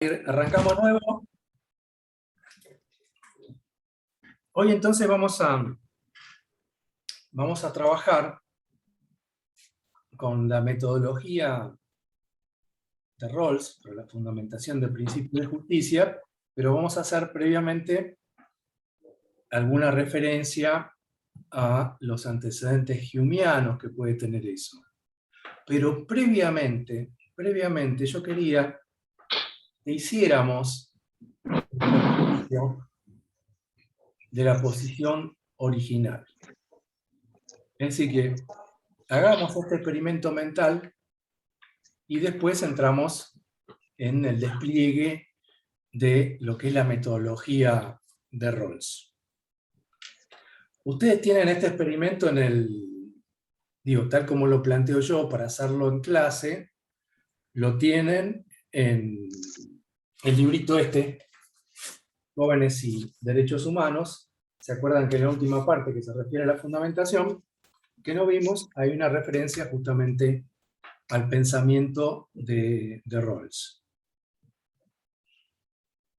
Arrancamos nuevo. Hoy entonces vamos a trabajar con la metodología de Rawls, para la fundamentación del principio de justicia, pero vamos a hacer previamente alguna referencia a los antecedentes humeanos que puede tener eso. Pero previamente yo quería que hiciéramos de la posición original. Es decir, que hagamos este experimento mental y después entramos en el despliegue de lo que es la metodología de Rawls. Ustedes tienen este experimento tal como lo planteo yo para hacerlo en clase, lo tienen en el librito Jóvenes y Derechos Humanos. ¿Se acuerdan que en la última parte que se refiere a la fundamentación, que no vimos, hay una referencia justamente al pensamiento de Rawls?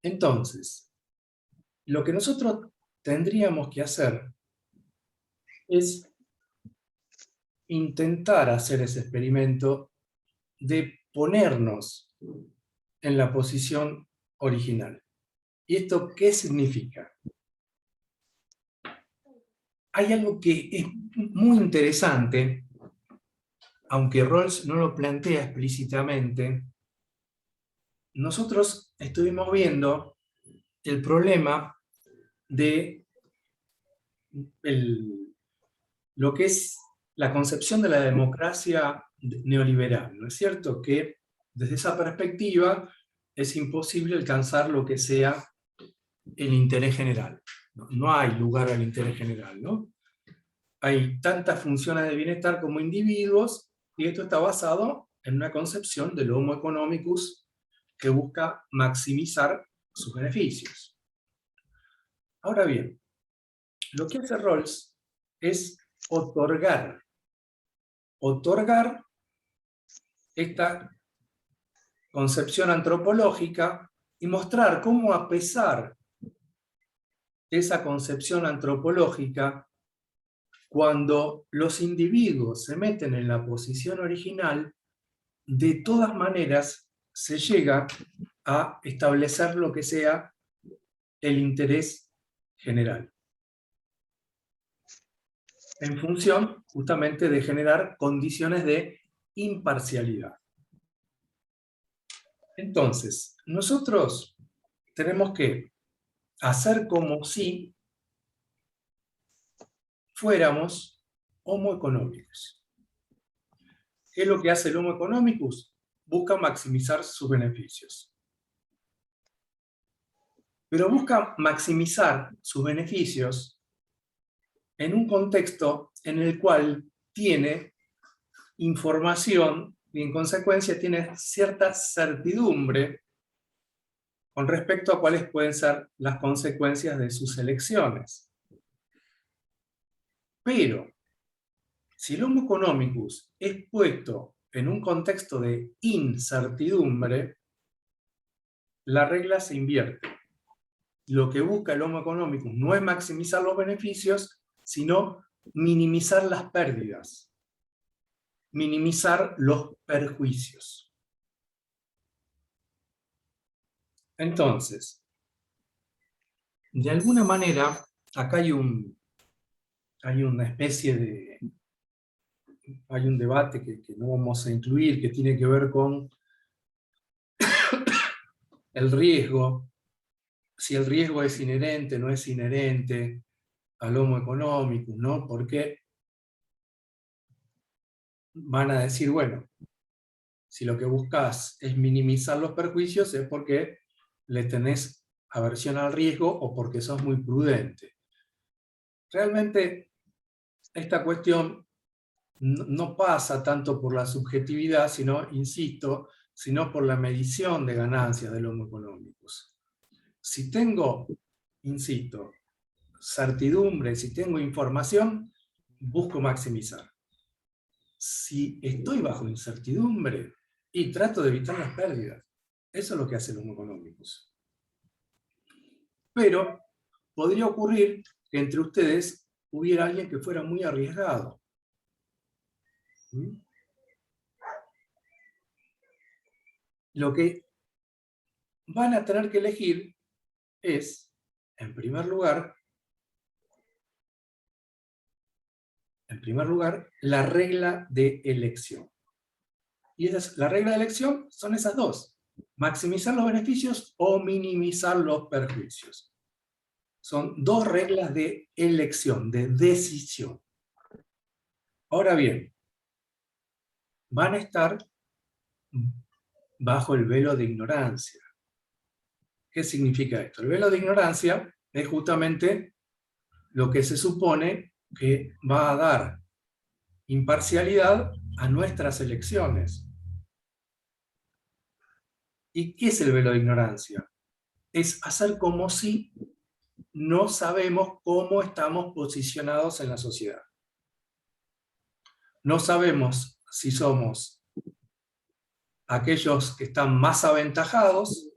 Entonces, lo que nosotros tendríamos que hacer es intentar hacer ese experimento de ponernos en la posición original. ¿Y esto qué significa? Hay algo que es muy interesante, aunque Rawls no lo plantea explícitamente. Nosotros estuvimos viendo el problema de lo que es la concepción de la democracia neoliberal, ¿no es cierto? Que desde esa perspectiva es imposible alcanzar lo que sea el interés general. No hay lugar al interés general, ¿no? Hay tantas funciones de bienestar como individuos, y esto está basado en una concepción del Homo economicus que busca maximizar sus beneficios. Ahora bien, lo que hace Rawls es otorgar esta concepción antropológica y mostrar cómo, a pesar de esa concepción antropológica, cuando los individuos se meten en la posición original, de todas maneras se llega a establecer lo que sea el interés general, en función justamente de generar condiciones de imparcialidad. Entonces, nosotros tenemos que hacer como si fuéramos Homo economicus. ¿Qué es lo que hace el Homo economicus? Busca maximizar sus beneficios. Pero busca maximizar sus beneficios en un contexto en el cual tiene información y en consecuencia tiene cierta certidumbre con respecto a cuáles pueden ser las consecuencias de sus elecciones. Pero, si el Homo economicus es puesto en un contexto de incertidumbre, la regla se invierte. Lo que busca el Homo economicus no es maximizar los beneficios, sino minimizar las pérdidas, minimizar los perjuicios. Entonces, de alguna manera, acá hay una especie de... hay un debate que no vamos a incluir, que tiene que ver con el riesgo, si el riesgo es inherente o no es inherente al Homo economicus, ¿no? Porque van a decir, bueno, si lo que buscas es minimizar los perjuicios es porque le tenés aversión al riesgo o porque sos muy prudente. Realmente esta cuestión no pasa tanto por la subjetividad, sino, insisto, sino por la medición de ganancias del Homo economicus. Si tengo, insisto, certidumbre, si tengo información, busco maximizar. Si estoy bajo incertidumbre, y trato de evitar las pérdidas. Eso es lo que hace el Homo economicus. Pero podría ocurrir que entre ustedes hubiera alguien que fuera muy arriesgado. ¿Mm? Lo que van a tener que elegir es, en primer lugar, la regla de elección. Y la regla de elección son esas dos: maximizar los beneficios o minimizar los perjuicios. Son dos reglas de elección, de decisión. Ahora bien, van a estar bajo el velo de ignorancia. ¿Qué significa esto? El velo de ignorancia es justamente lo que se supone que va a dar imparcialidad a nuestras elecciones. ¿Y qué es el velo de ignorancia? Es hacer como si no sabemos cómo estamos posicionados en la sociedad. No sabemos si somos aquellos que están más aventajados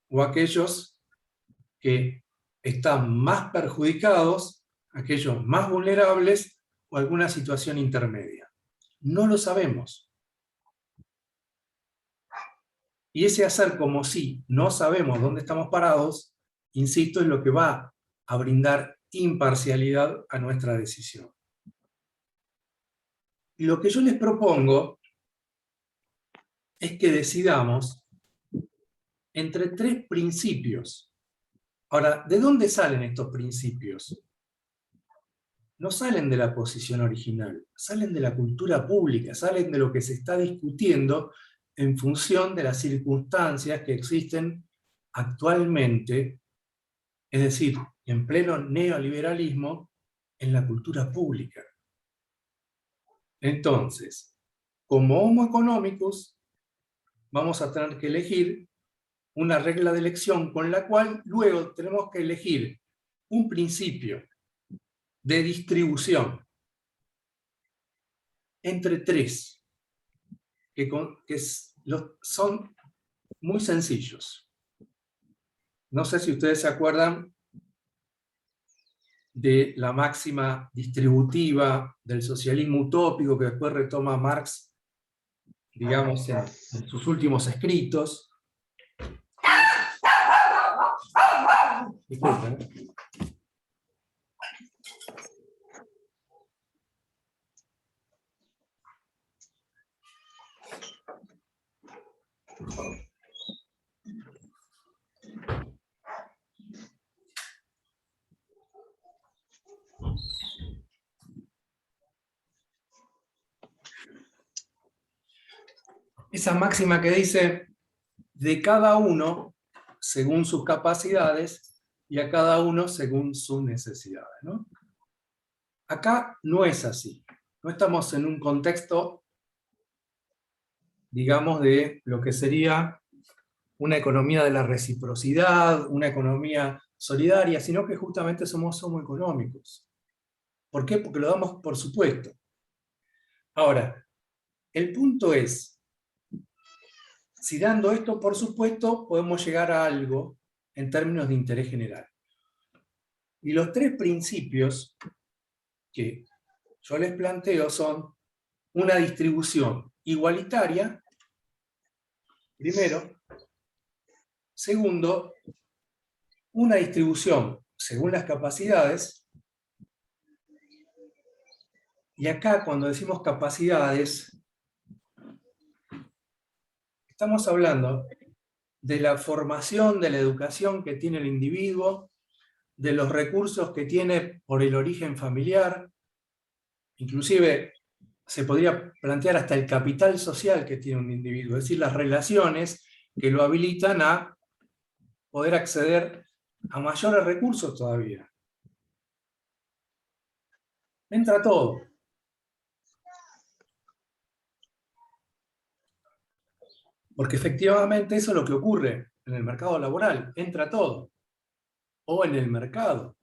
o aquellos que están más perjudicados, aquellos más vulnerables o alguna situación intermedia. No lo sabemos. Y ese hacer como si no sabemos dónde estamos parados, insisto, es lo que va a brindar imparcialidad a nuestra decisión. Y lo que yo les propongo es que decidamos entre tres principios. Ahora, ¿de dónde salen estos principios? No salen de la posición original, salen de la cultura pública, salen de lo que se está discutiendo en función de las circunstancias que existen actualmente, es decir, en pleno neoliberalismo, en la cultura pública. Entonces, como Homo economicus, vamos a tener que elegir una regla de elección con la cual luego tenemos que elegir un principio de distribución entre tres, que son muy sencillos. No sé si ustedes se acuerdan de la máxima distributiva del socialismo utópico que después retoma Marx, digamos, en sus últimos escritos. Disculpen. Esa máxima que dice, de cada uno según sus capacidades y a cada uno según sus necesidades, ¿no? Acá no es así. No estamos en un contexto, digamos, de lo que sería una economía de la reciprocidad, una economía solidaria, sino que justamente somos económicos. ¿Por qué? Porque lo damos por supuesto. Ahora, el punto es, si dando esto por supuesto, podemos llegar a algo en términos de interés general. Y los tres principios que yo les planteo son una distribución igualitaria, primero. Segundo, una distribución según las capacidades. Y acá, cuando decimos capacidades, estamos hablando de la formación, de la educación que tiene el individuo, de los recursos que tiene por el origen familiar, inclusive se podría plantear hasta el capital social que tiene un individuo, es decir, las relaciones que lo habilitan a poder acceder a mayores recursos todavía. Entra todo. Porque efectivamente eso es lo que ocurre en el mercado laboral, entra todo. O en el mercado,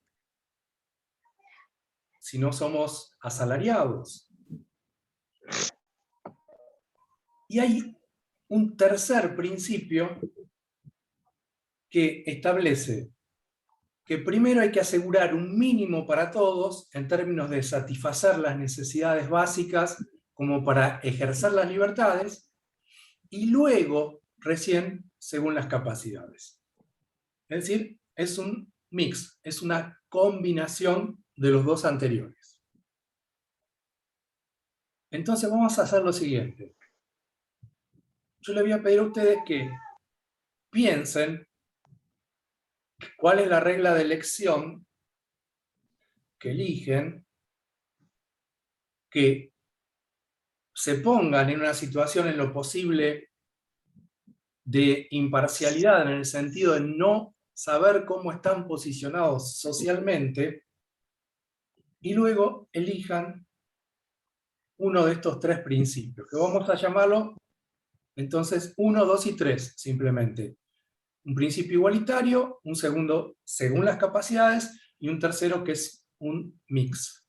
si no somos asalariados. Y hay un tercer principio que establece que primero hay que asegurar un mínimo para todos en términos de satisfacer las necesidades básicas como para ejercer las libertades, y luego, recién, según las capacidades. Es decir, es un mix, es una combinación de los dos anteriores. Entonces vamos a hacer lo siguiente. Yo les voy a pedir a ustedes que piensen cuál es la regla de elección que eligen, que se pongan en una situación en lo posible de imparcialidad, en el sentido de no saber cómo están posicionados socialmente, y luego elijan uno de estos tres principios, que vamos a llamarlo entonces 1, 2 y 3, simplemente. Un principio igualitario, un segundo según las capacidades, y un tercero que es un mix.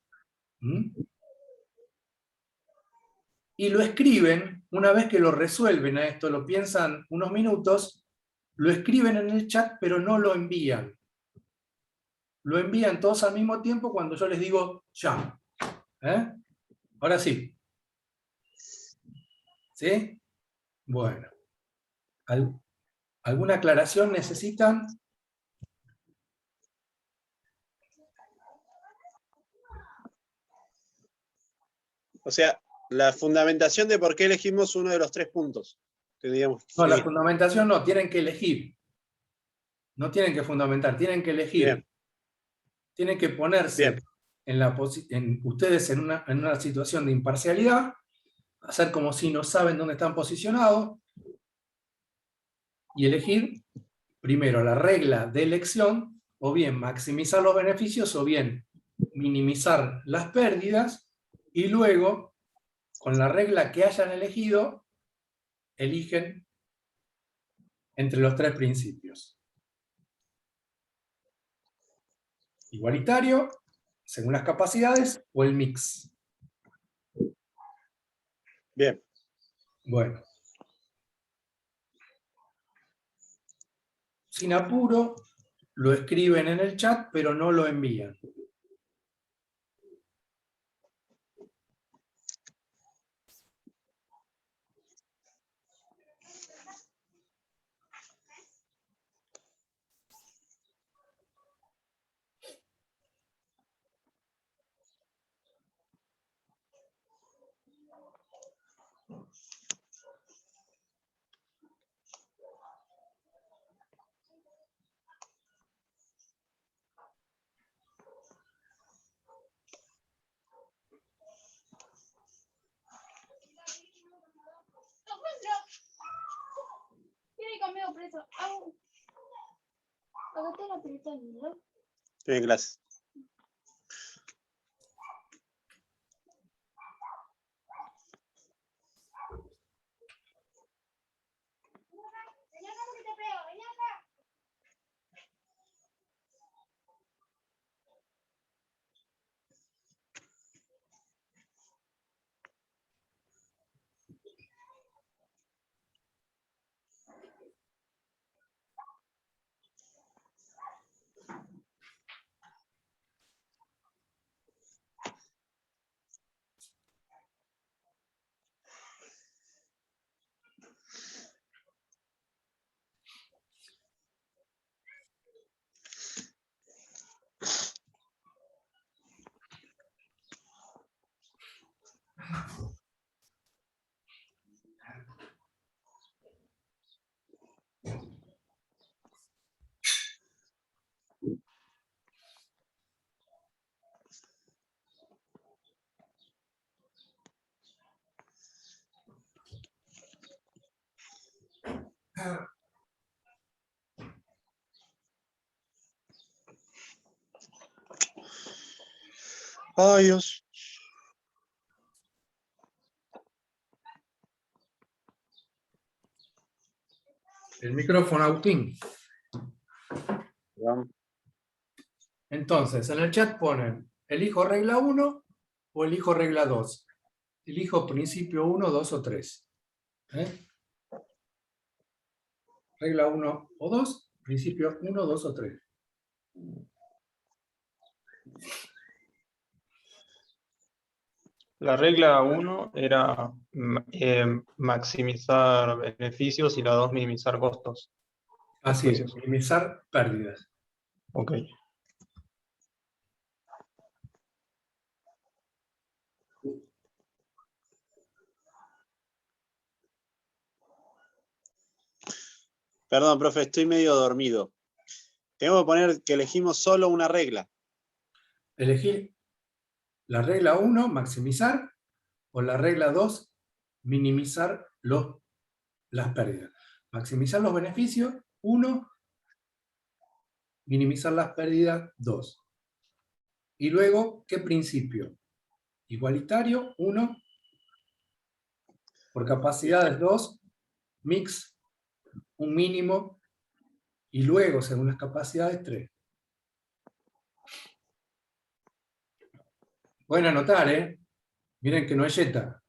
Y lo escriben, una vez que lo resuelven a esto, lo piensan unos minutos, lo escriben en el chat, pero no lo envían. Lo envían todos al mismo tiempo cuando yo les digo ya. Ahora sí. ¿Sí? Bueno. ¿Alguna aclaración necesitan? O sea, la fundamentación de por qué elegimos uno de los 3 puntos. No, la fundamentación no, tienen que elegir. No tienen que fundamentar, tienen que elegir. Bien. Tienen que ponerse ustedes en una situación de imparcialidad, hacer como si no saben dónde están posicionados, y elegir primero la regla de elección, o bien maximizar los beneficios, o bien minimizar las pérdidas, y luego, con la regla que hayan elegido, eligen entre los tres principios. Igualitario, según las capacidades, o el mix. Bien. Bueno. Sin apuro, lo escriben en el chat, pero no lo envían. Estoy en clase. Ay, Dios. El micrófono, Agustín. Vamos. Entonces, en el chat ponen, elijo regla 1 o elijo regla 2. Elijo principio 1, 2 o 3. Regla 1 o 2, principio 1, 2 o 3. La regla 1 era maximizar beneficios y la 2 minimizar costos. Así es, Perjuicios. minimizar pérdidas. Ok. Perdón, profe, estoy medio dormido. Tengo que poner que elegimos solo una regla. Elegir la regla 1, maximizar, o la regla 2, minimizar las pérdidas. Maximizar los beneficios, 1, minimizar las pérdidas, 2. Y luego, ¿qué principio? Igualitario, 1, por capacidades, 2, mix, un mínimo, y luego, según las capacidades, 3. Pueden anotar, ¿eh? Miren que no es yeta.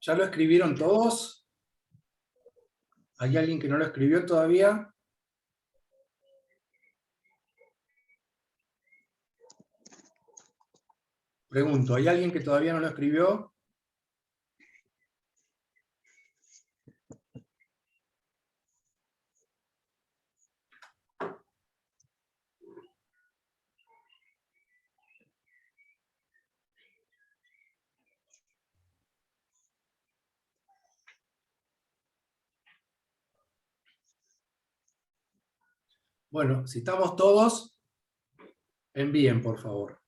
¿Ya lo escribieron todos? ¿Hay alguien que no lo escribió todavía? Pregunto, ¿hay alguien que todavía no lo escribió? Bueno, si estamos todos, envíen, por favor.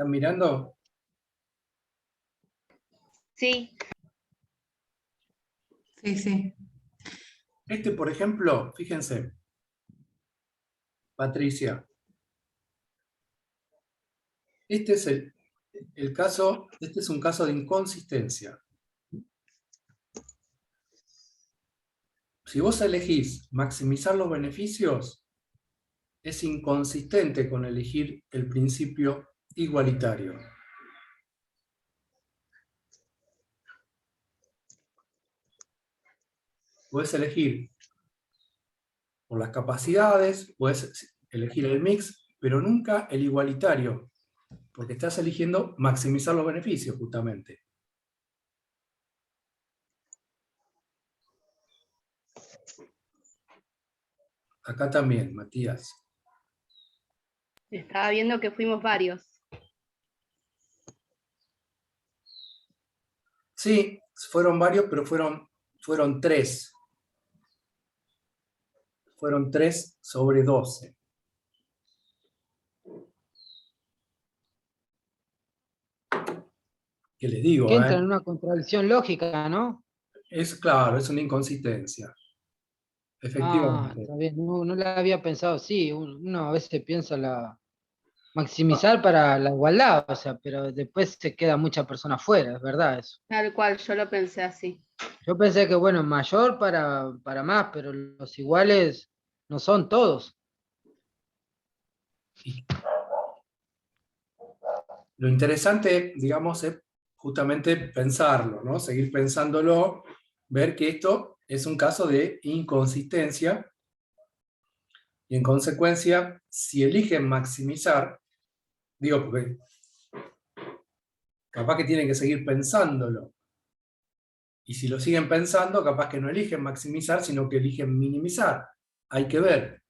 ¿Están mirando? Sí. Sí, sí. Este, por ejemplo, fíjense, Patricia. Este es el caso, este es un caso de inconsistencia. Si vos elegís maximizar los beneficios, es inconsistente con elegir el principio igualitario. Puedes elegir por las capacidades, puedes elegir el mix, pero nunca el igualitario, porque estás eligiendo maximizar los beneficios, justamente. Acá también, Matías. Estaba viendo que fuimos varios. Sí, fueron varios, pero fueron 3. Fueron 3 sobre 12. ¿Qué les digo? Que entra en una contradicción lógica, ¿no? Es claro, es una inconsistencia. Ah, Efectivamente. está bien, no la había pensado así. Uno a veces piensa maximizar para la igualdad, o sea, pero después se queda mucha persona fuera, es verdad eso. Tal cual, yo lo pensé así. Yo pensé que, bueno, mayor para más, pero los iguales No son todos. Lo interesante, digamos, es justamente pensarlo, ¿no? Seguir pensándolo, ver que esto es un caso de inconsistencia, y en consecuencia, si eligen maximizar, digo, porque capaz que tienen que seguir pensándolo, y si lo siguen pensando, capaz que no eligen maximizar, sino que eligen minimizar. Hay que ver.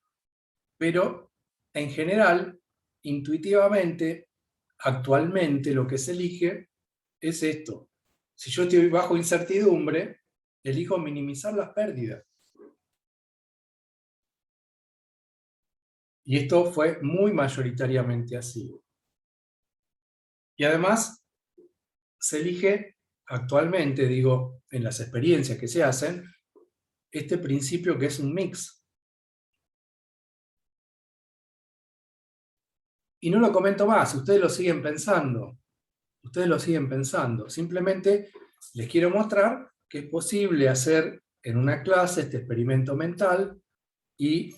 Pero, en general, intuitivamente, actualmente lo que se elige es esto. Si yo estoy bajo incertidumbre, elijo minimizar las pérdidas. Y esto fue muy mayoritariamente así. Y además, se elige actualmente, digo, en las experiencias que se hacen, este principio que es un mix. Y no lo comento más, ustedes lo siguen pensando. Ustedes lo siguen pensando. Simplemente les quiero mostrar que es posible hacer en una clase este experimento mental, y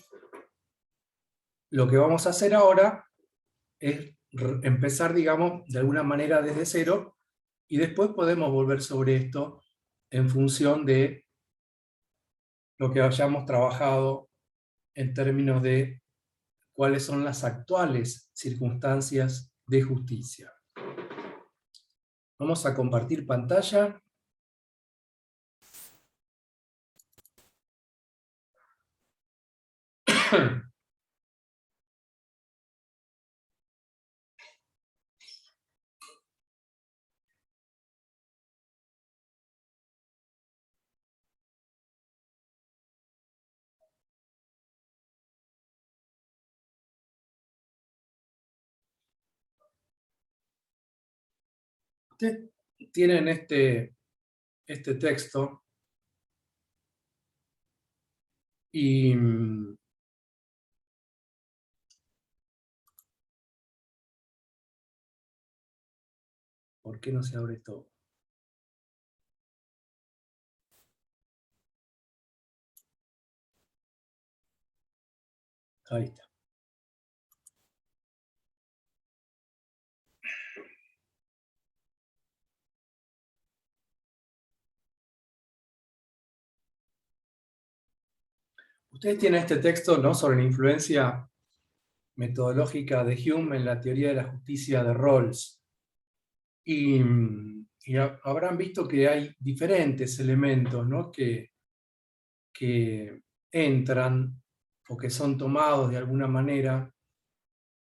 lo que vamos a hacer ahora es empezar, digamos, de alguna manera desde cero, y después podemos volver sobre esto en función de lo que hayamos trabajado en términos de cuáles son las actuales circunstancias de justicia. Vamos a compartir pantalla. Ustedes tienen este texto, y ¿por qué no se abre esto? Ahí está. Ustedes tienen este texto, ¿no?, sobre la influencia metodológica de Hume en la teoría de la justicia de Rawls. Y habrán visto que hay diferentes elementos, ¿no?, que entran o que son tomados de alguna manera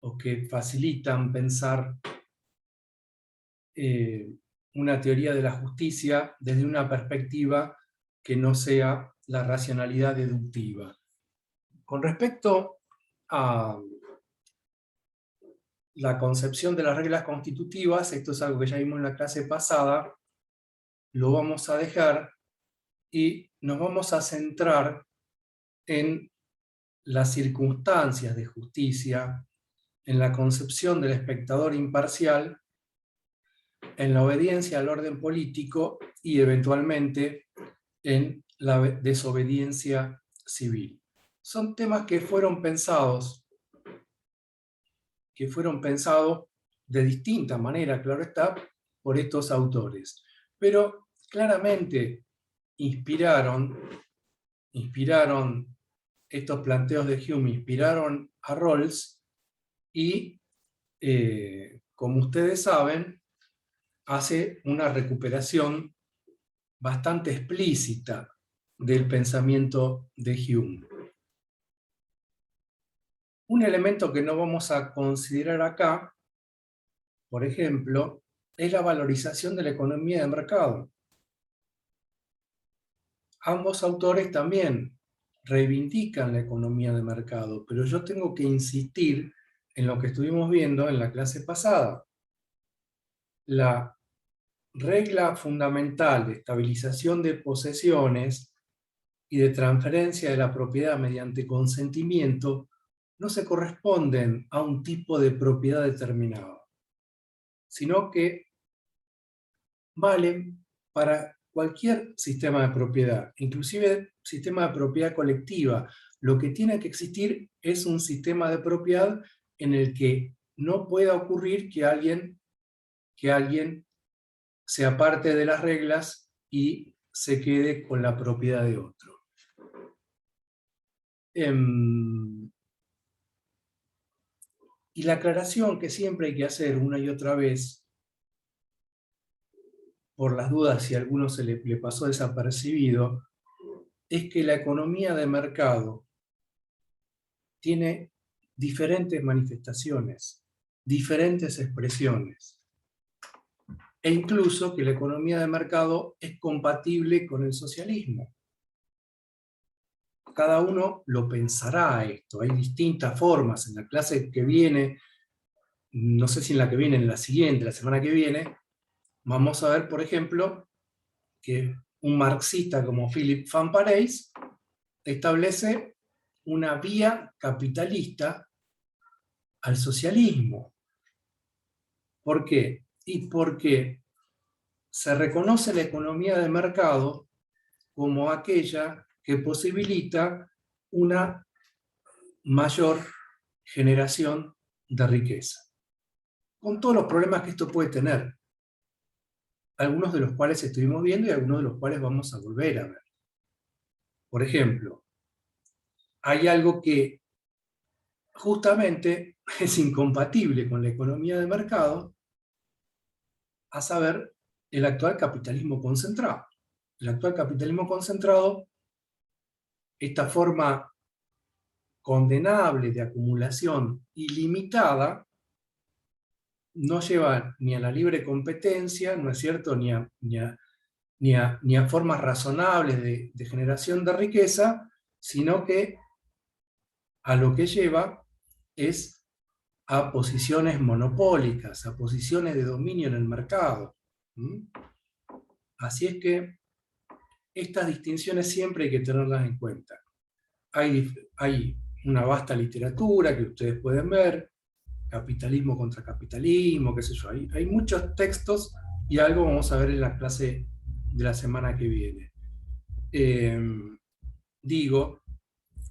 o que facilitan pensar una teoría de la justicia desde una perspectiva que no sea la racionalidad deductiva. Con respecto a la concepción de las reglas constitutivas, esto es algo que ya vimos en la clase pasada, lo vamos a dejar y nos vamos a centrar en las circunstancias de justicia, en la concepción del espectador imparcial, en la obediencia al orden político y eventualmente en la desobediencia civil. Son temas que fueron pensados de distinta manera, claro está, por estos autores. Pero claramente inspiraron estos planteos de Hume, inspiraron a Rawls, y como ustedes saben, hace una recuperación bastante explícita del pensamiento de Hume. Un elemento que no vamos a considerar acá, por ejemplo, es la valorización de la economía de mercado. Ambos autores también reivindican la economía de mercado, pero yo tengo que insistir en lo que estuvimos viendo en la clase pasada. La regla fundamental de estabilización de posesiones y de transferencia de la propiedad mediante consentimiento no se corresponden a un tipo de propiedad determinado, sino que valen para cualquier sistema de propiedad, inclusive sistema de propiedad colectiva. lo que tiene que existir es un sistema de propiedad en el que no pueda ocurrir que alguien se aparte de las reglas y se quede con la propiedad de otro. Y la aclaración que siempre hay que hacer una y otra vez, por las dudas si a alguno se le pasó desapercibido, es que la economía de mercado tiene diferentes manifestaciones, diferentes expresiones, e incluso que la economía de mercado es compatible con el socialismo. Cada uno lo pensará esto, hay distintas formas. En la clase que viene, no sé si en la que viene, en la siguiente, la semana que viene, vamos a ver, por ejemplo, que un marxista como Philip Van Parijs establece una vía capitalista al socialismo. ¿Por qué? Y porque se reconoce la economía de mercado como aquella que posibilita una mayor generación de riqueza, con todos los problemas que esto puede tener, algunos de los cuales estuvimos viendo y algunos de los cuales vamos a volver a ver. Por ejemplo, hay algo que justamente es incompatible con la economía de mercado, a saber, el actual capitalismo concentrado. El actual capitalismo concentrado, esta forma condenable de acumulación ilimitada, no lleva ni a la libre competencia, ¿no es cierto?, ni a formas razonables de generación de riqueza, sino que a lo que lleva es a posiciones monopólicas, a posiciones de dominio en el mercado. Así es que estas distinciones siempre hay que tenerlas en cuenta. Hay una vasta literatura que ustedes pueden ver, capitalismo contra capitalismo, qué sé yo, hay muchos textos y algo vamos a ver en la clase de la semana que viene. Digo,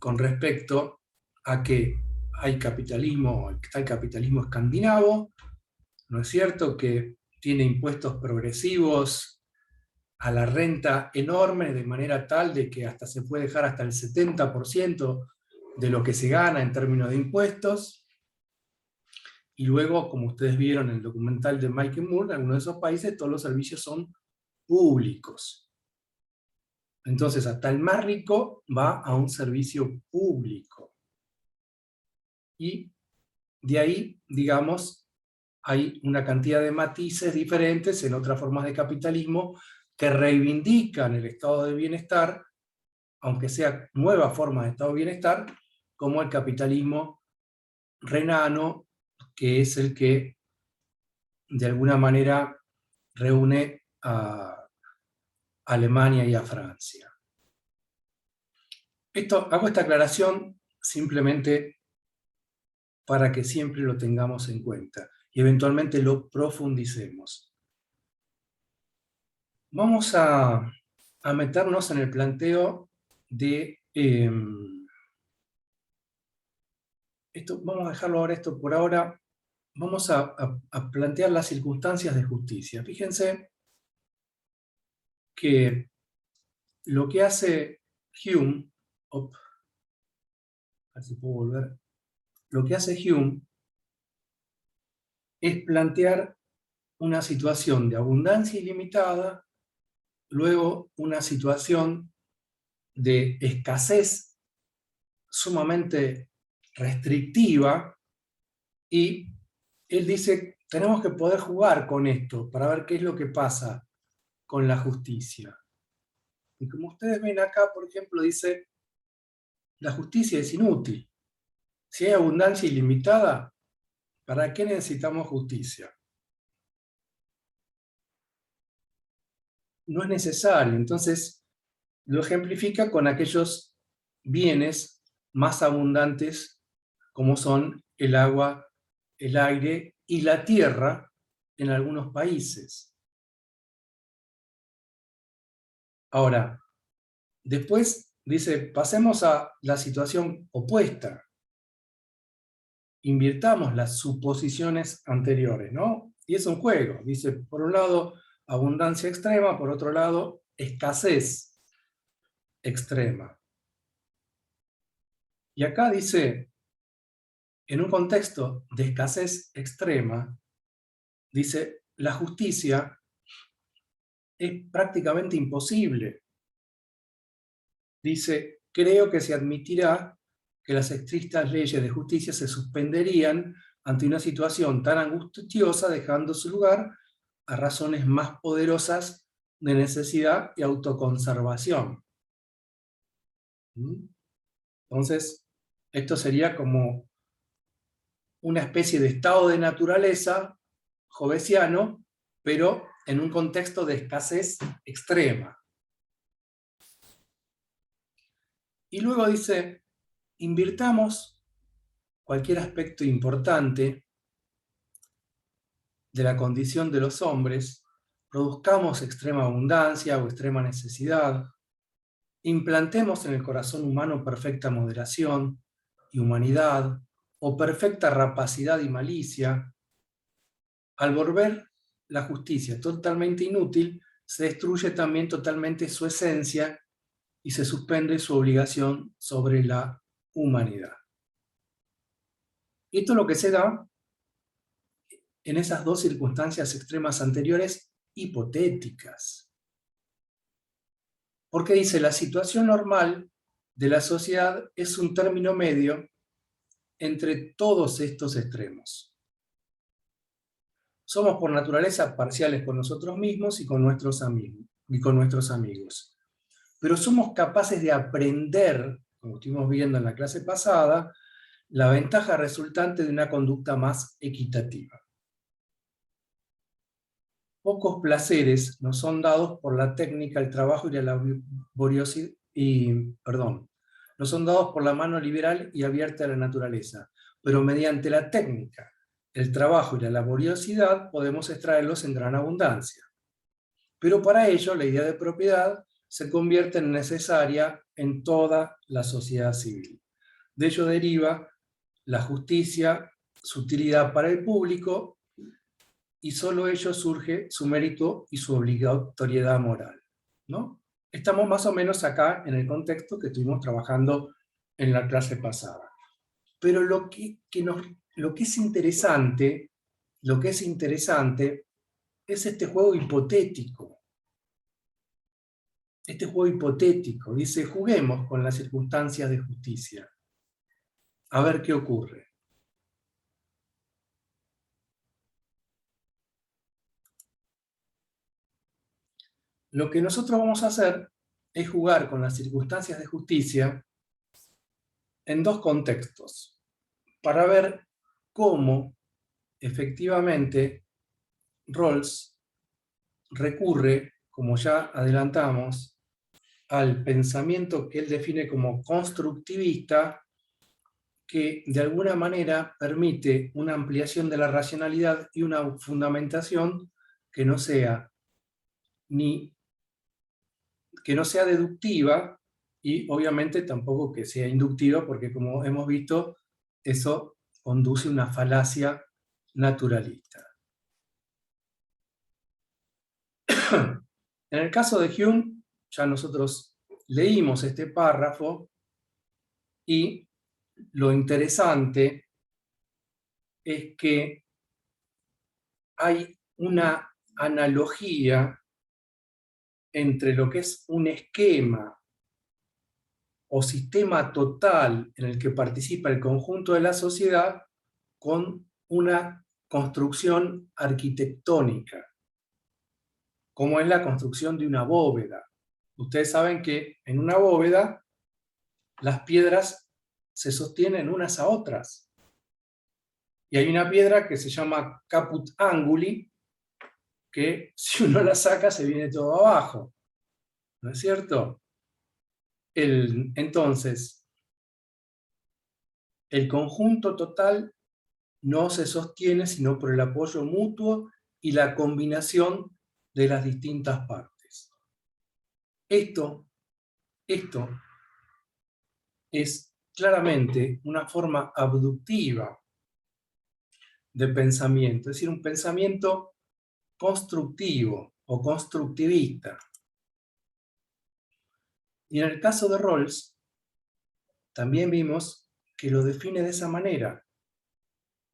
con respecto a que hay capitalismo, está el capitalismo escandinavo, ¿no es cierto?, que tiene impuestos progresivos a la renta enorme, de manera tal de que hasta se puede dejar hasta el 70% de lo que se gana en términos de impuestos. Y luego, como ustedes vieron en el documental de Michael Moore, en algunos de esos países todos los servicios son públicos. Entonces, hasta el más rico va a un servicio público. Y de ahí, digamos, hay una cantidad de matices diferentes en otras formas de capitalismo que reivindican el estado de bienestar, aunque sea nuevas formas de estado de bienestar, como el capitalismo renano, que es el que de alguna manera reúne a Alemania y a Francia. Hago esta aclaración simplemente para que siempre lo tengamos en cuenta y eventualmente lo profundicemos. Vamos a meternos en el planteo de... vamos a dejarlo ahora esto por ahora. Vamos a plantear las circunstancias de justicia. Fíjense que lo que hace Hume, a ver si puedo volver, lo que hace Hume es plantear una situación de abundancia ilimitada, luego una situación de escasez sumamente restrictiva, y él dice, tenemos que poder jugar con esto para ver qué es lo que pasa con la justicia. Y como ustedes ven acá, por ejemplo, dice, la justicia es inútil. Si hay abundancia ilimitada, ¿para qué necesitamos justicia? No es necesario. Entonces, lo ejemplifica con aquellos bienes más abundantes como son el agua, el aire y la tierra en algunos países. Ahora, después dice, pasemos a la situación opuesta. Invirtamos las suposiciones anteriores, ¿no? Y es un juego. Dice, por un lado, abundancia extrema, por otro lado, escasez extrema. Y acá dice, en un contexto de escasez extrema, dice, la justicia es prácticamente imposible. Dice, creo que se admitirá que las estrictas leyes de justicia se suspenderían ante una situación tan angustiosa, dejando su lugar a razones más poderosas de necesidad y autoconservación. Entonces, esto sería como una especie de estado de naturaleza jovesiano, pero en un contexto de escasez extrema. Y luego dice, invirtamos cualquier aspecto importante de la condición de los hombres, produzcamos extrema abundancia o extrema necesidad, implantemos en el corazón humano perfecta moderación y humanidad, o perfecta rapacidad y malicia. Al volver la justicia totalmente inútil, se destruye también totalmente su esencia y se suspende su obligación sobre la humanidad. Esto es lo que se da en esas dos circunstancias extremas anteriores hipotéticas. Porque dice, la situación normal de la sociedad es un término medio entre todos estos extremos. Somos por naturaleza parciales con nosotros mismos y con nuestros amigos. Pero somos capaces de aprender, como estuvimos viendo en la clase pasada, la ventaja resultante de una conducta más equitativa. Pocos placeres nos son dados por la técnica, el trabajo y la laboriosidad, nos son dados por la mano liberal y abierta de la naturaleza, pero mediante la técnica, el trabajo y la laboriosidad podemos extraerlos en gran abundancia. Pero para ello la idea de propiedad se convierte en necesaria en toda la sociedad civil. De ello deriva la justicia, su utilidad para el público, y solo ello surge su mérito y su obligatoriedad moral, ¿no? Estamos más o menos acá en el contexto que estuvimos trabajando en la clase pasada. Pero lo que es interesante es este juego hipotético. Este juego hipotético dice, juguemos con las circunstancias de justicia. A ver qué ocurre. Lo que nosotros vamos a hacer es jugar con las circunstancias de justicia en dos contextos, para ver cómo efectivamente Rawls recurre, como ya adelantamos, al pensamiento que él define como constructivista, que de alguna manera permite una ampliación de la racionalidad y una fundamentación que no sea deductiva y obviamente tampoco que sea inductiva, porque como hemos visto, eso conduce a una falacia naturalista. En el caso de Hume, ya nosotros leímos este párrafo y lo interesante es que hay una analogía entre lo que es un esquema o sistema total en el que participa el conjunto de la sociedad con una construcción arquitectónica, como es la construcción de una bóveda. Ustedes saben que en una bóveda las piedras se sostienen unas a otras. Y hay una piedra que se llama caput anguli, que si uno la saca se viene todo abajo. ¿No es cierto? Entonces, el conjunto total no se sostiene sino por el apoyo mutuo y la combinación de las distintas partes. Esto es claramente una forma abductiva de pensamiento, es decir, un pensamiento constructivo o constructivista. Y en el caso de Rawls, también vimos que lo define de esa manera.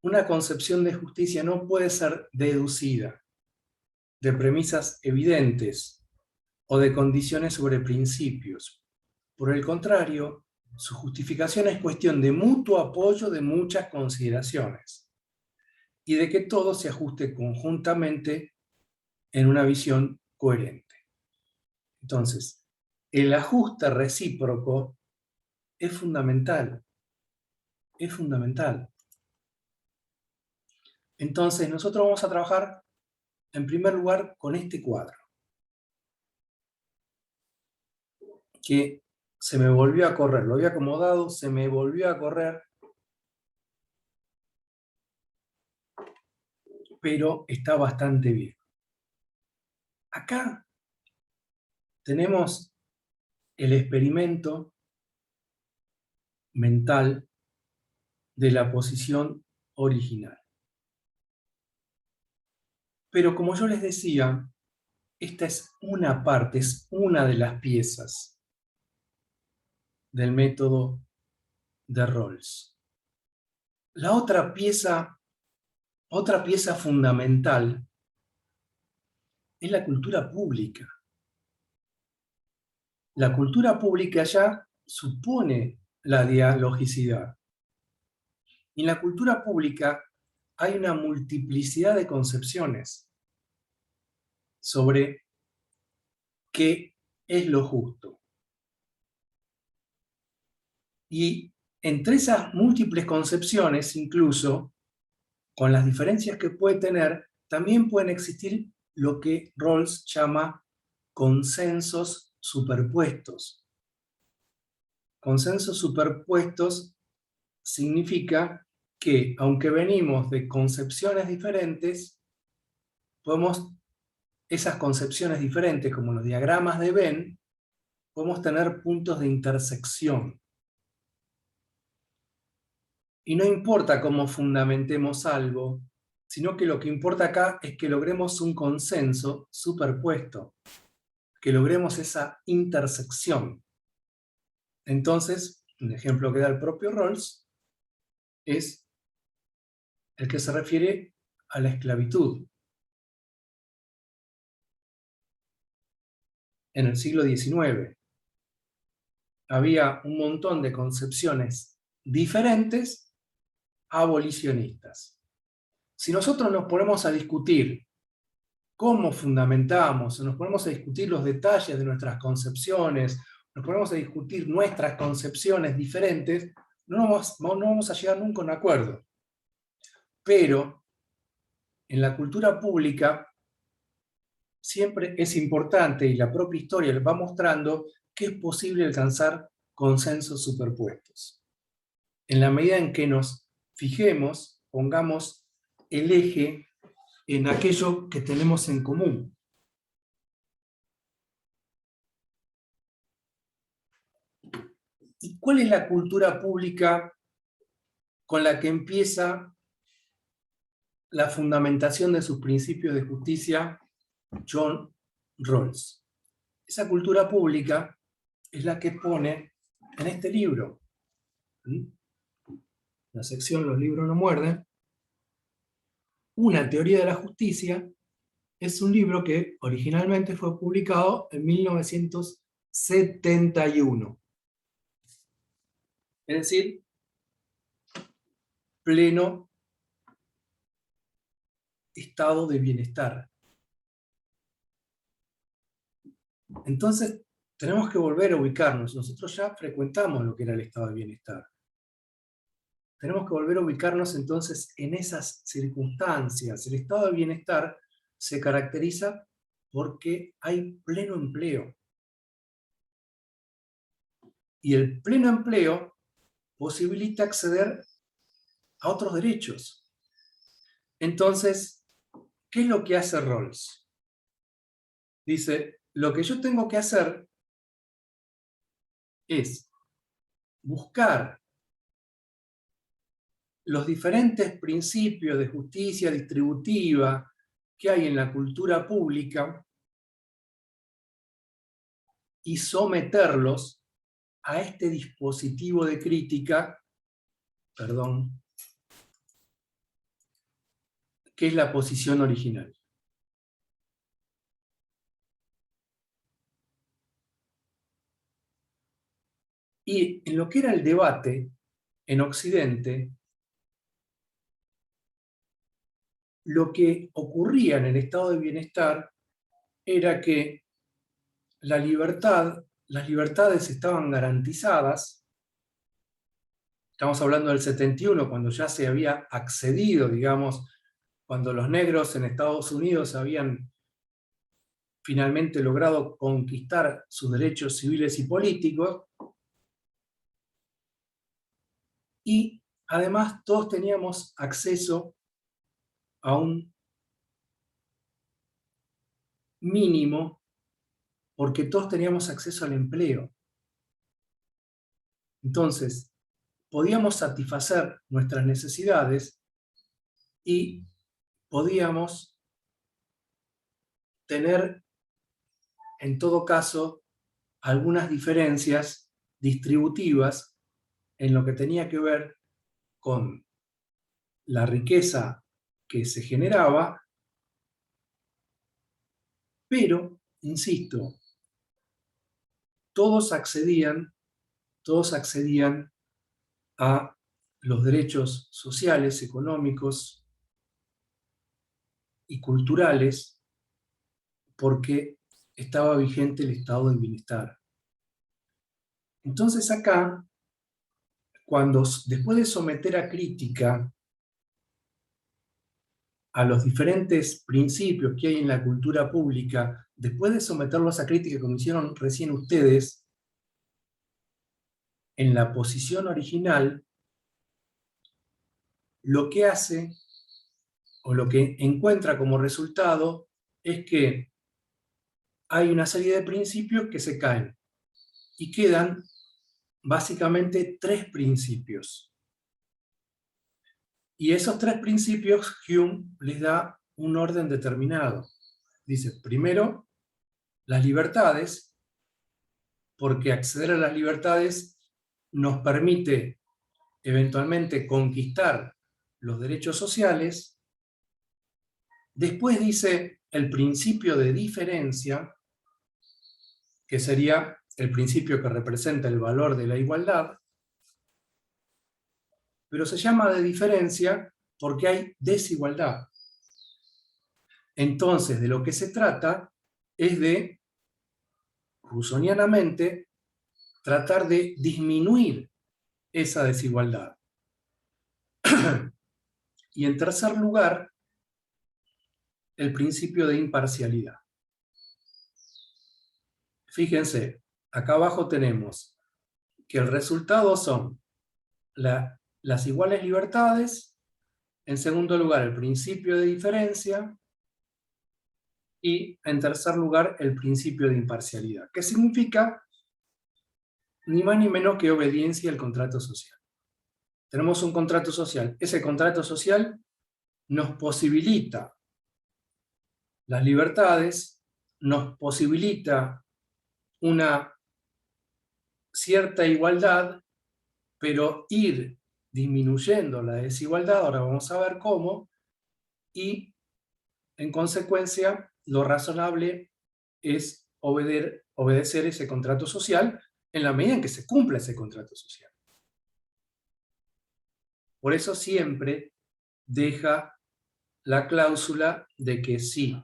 Una concepción de justicia no puede ser deducida de premisas evidentes o de condiciones sobre principios. Por el contrario, su justificación es cuestión de mutuo apoyo de muchas consideraciones y de que todo se ajuste conjuntamente en una visión coherente. Entonces, el ajuste recíproco es fundamental. Es fundamental. Entonces, nosotros vamos a trabajar, en primer lugar, con este cuadro, que se me volvió a correr. Lo había acomodado, se me volvió a correr, pero está bastante bien. Acá tenemos el experimento mental de la posición original. Pero como yo les decía, esta es una parte, es una de las piezas del método de Rawls. La otra pieza fundamental es la cultura pública. La cultura pública ya supone la dialogicidad. Y en la cultura pública hay una multiplicidad de concepciones sobre qué es lo justo. Y entre esas múltiples concepciones, incluso, con las diferencias que puede tener, también pueden existir lo que Rawls llama consensos superpuestos. Consensos superpuestos significa que, aunque venimos de concepciones diferentes, esas concepciones diferentes, como los diagramas de Venn, podemos tener puntos de intersección. Y no importa cómo fundamentemos algo, sino que lo que importa acá es que logremos un consenso superpuesto, que logremos esa intersección. Entonces, un ejemplo que da el propio Rawls es el que se refiere a la esclavitud. En el siglo XIX había un montón de concepciones diferentes abolicionistas. Si nosotros nos ponemos a discutir cómo fundamentamos, nos ponemos a discutir los detalles de nuestras concepciones, nos ponemos a discutir nuestras concepciones diferentes, no vamos a llegar nunca a un acuerdo. Pero en la cultura pública siempre es importante, y la propia historia les va mostrando, que es posible alcanzar consensos superpuestos. En la medida en que nos fijemos, pongamos el eje en aquello que tenemos en común. ¿Y cuál es la cultura pública con la que empieza la fundamentación de sus principios de justicia John Rawls? Esa cultura pública es la que pone en este libro. La sección Los libros no muerden. Una teoría de la justicia es un libro que originalmente fue publicado en 1971. Es decir, pleno estado de bienestar. Entonces, tenemos que volver a ubicarnos. Nosotros ya frecuentamos lo que era el estado de bienestar. Tenemos que volver a ubicarnos entonces en esas circunstancias. El estado de bienestar se caracteriza porque hay pleno empleo. Y el pleno empleo posibilita acceder a otros derechos. Entonces, ¿qué es lo que hace Rawls? Dice, lo que yo tengo que hacer es buscar los diferentes principios de justicia distributiva que hay en la cultura pública y someterlos a este dispositivo de crítica, que es la posición original. Y en lo que era el debate en Occidente, lo que ocurría en el estado de bienestar era que las libertades estaban garantizadas. Estamos hablando del 71, cuando ya se había accedido, digamos, cuando los negros en Estados Unidos habían finalmente logrado conquistar sus derechos civiles y políticos. Y además todos teníamos acceso a un mínimo, porque todos teníamos acceso al empleo. Entonces, podíamos satisfacer nuestras necesidades y podíamos tener, en todo caso, algunas diferencias distributivas en lo que tenía que ver con la riqueza que se generaba, pero, insisto, todos accedían a los derechos sociales, económicos y culturales porque estaba vigente el estado de bienestar. Entonces acá, después de someter a crítica a los diferentes principios que hay en la cultura pública, después de someterlos a crítica como hicieron recién ustedes, en la posición original, lo que hace, o lo que encuentra como resultado, es que hay una serie de principios que se caen, y quedan básicamente 3 principios. Y esos 3 principios Hume les da un orden determinado. Dice, primero, las libertades, porque acceder a las libertades nos permite eventualmente conquistar los derechos sociales. Después dice el principio de diferencia, que sería el principio que representa el valor de la igualdad, pero se llama de diferencia porque hay desigualdad. Entonces, de lo que se trata es de, rusonianamente, tratar de disminuir esa desigualdad. Y en tercer lugar, el principio de imparcialidad. Fíjense, acá abajo tenemos que el resultado son las iguales libertades, en segundo lugar el principio de diferencia, y en tercer lugar el principio de imparcialidad, que significa ni más ni menos que obediencia al contrato social. Tenemos un contrato social. Ese contrato social nos posibilita las libertades, nos posibilita una cierta igualdad, pero ir disminuyendo la desigualdad, ahora vamos a ver cómo, y en consecuencia lo razonable es obedecer ese contrato social en la medida en que se cumpla ese contrato social. Por eso siempre deja la cláusula de que si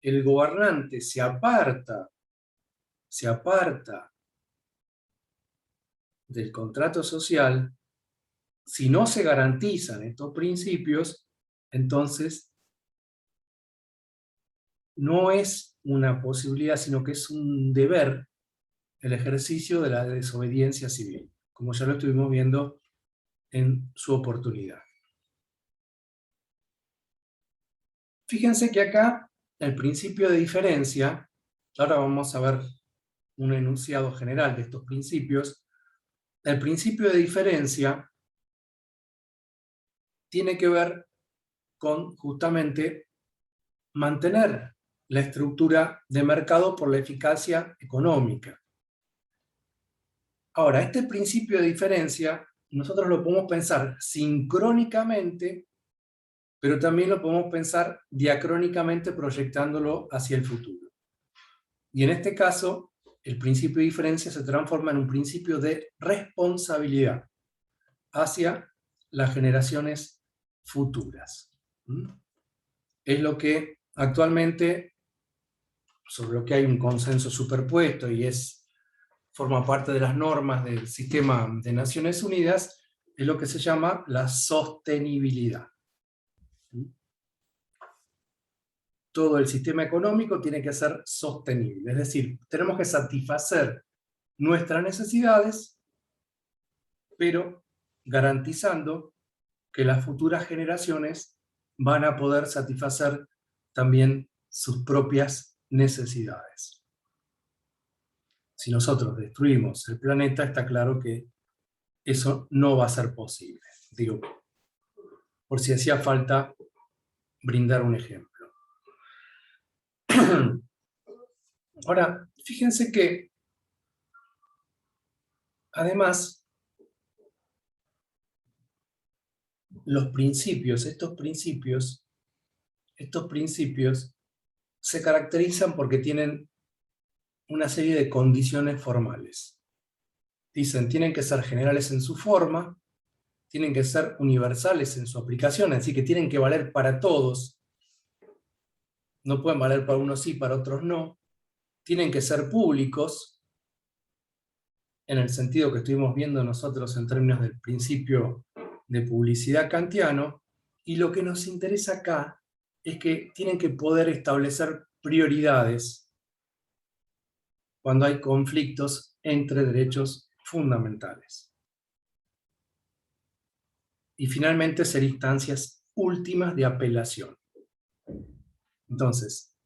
el gobernante se aparta del contrato social, si no se garantizan estos principios, entonces no es una posibilidad, sino que es un deber el ejercicio de la desobediencia civil, como ya lo estuvimos viendo en su oportunidad. Fíjense que acá el principio de diferencia, ahora vamos a ver un enunciado general de estos principios, el principio de diferencia tiene que ver con justamente mantener la estructura de mercado por la eficacia económica. Ahora, este principio de diferencia nosotros lo podemos pensar sincrónicamente, pero también lo podemos pensar diacrónicamente proyectándolo hacia el futuro. Y en este caso, el principio de diferencia se transforma en un principio de responsabilidad hacia las generaciones futuras. Es lo que actualmente, sobre lo que hay un consenso superpuesto y forma parte de las normas del sistema de Naciones Unidas, es lo que se llama la sostenibilidad. Todo el sistema económico tiene que ser sostenible, es decir, tenemos que satisfacer nuestras necesidades, pero garantizando que las futuras generaciones van a poder satisfacer también sus propias necesidades. Si nosotros destruimos el planeta, está claro que eso no va a ser posible. Digo, por si hacía falta brindar un ejemplo. Ahora, fíjense que, además, los principios, estos principios se caracterizan porque tienen una serie de condiciones formales. Dicen, tienen que ser generales en su forma, tienen que ser universales en su aplicación, así que tienen que valer para todos. No pueden valer para unos sí, para otros no. Tienen que ser públicos, en el sentido que estuvimos viendo nosotros en términos del principio de publicidad kantiano, y lo que nos interesa acá es que tienen que poder establecer prioridades cuando hay conflictos entre derechos fundamentales. Y finalmente ser instancias últimas de apelación. Entonces,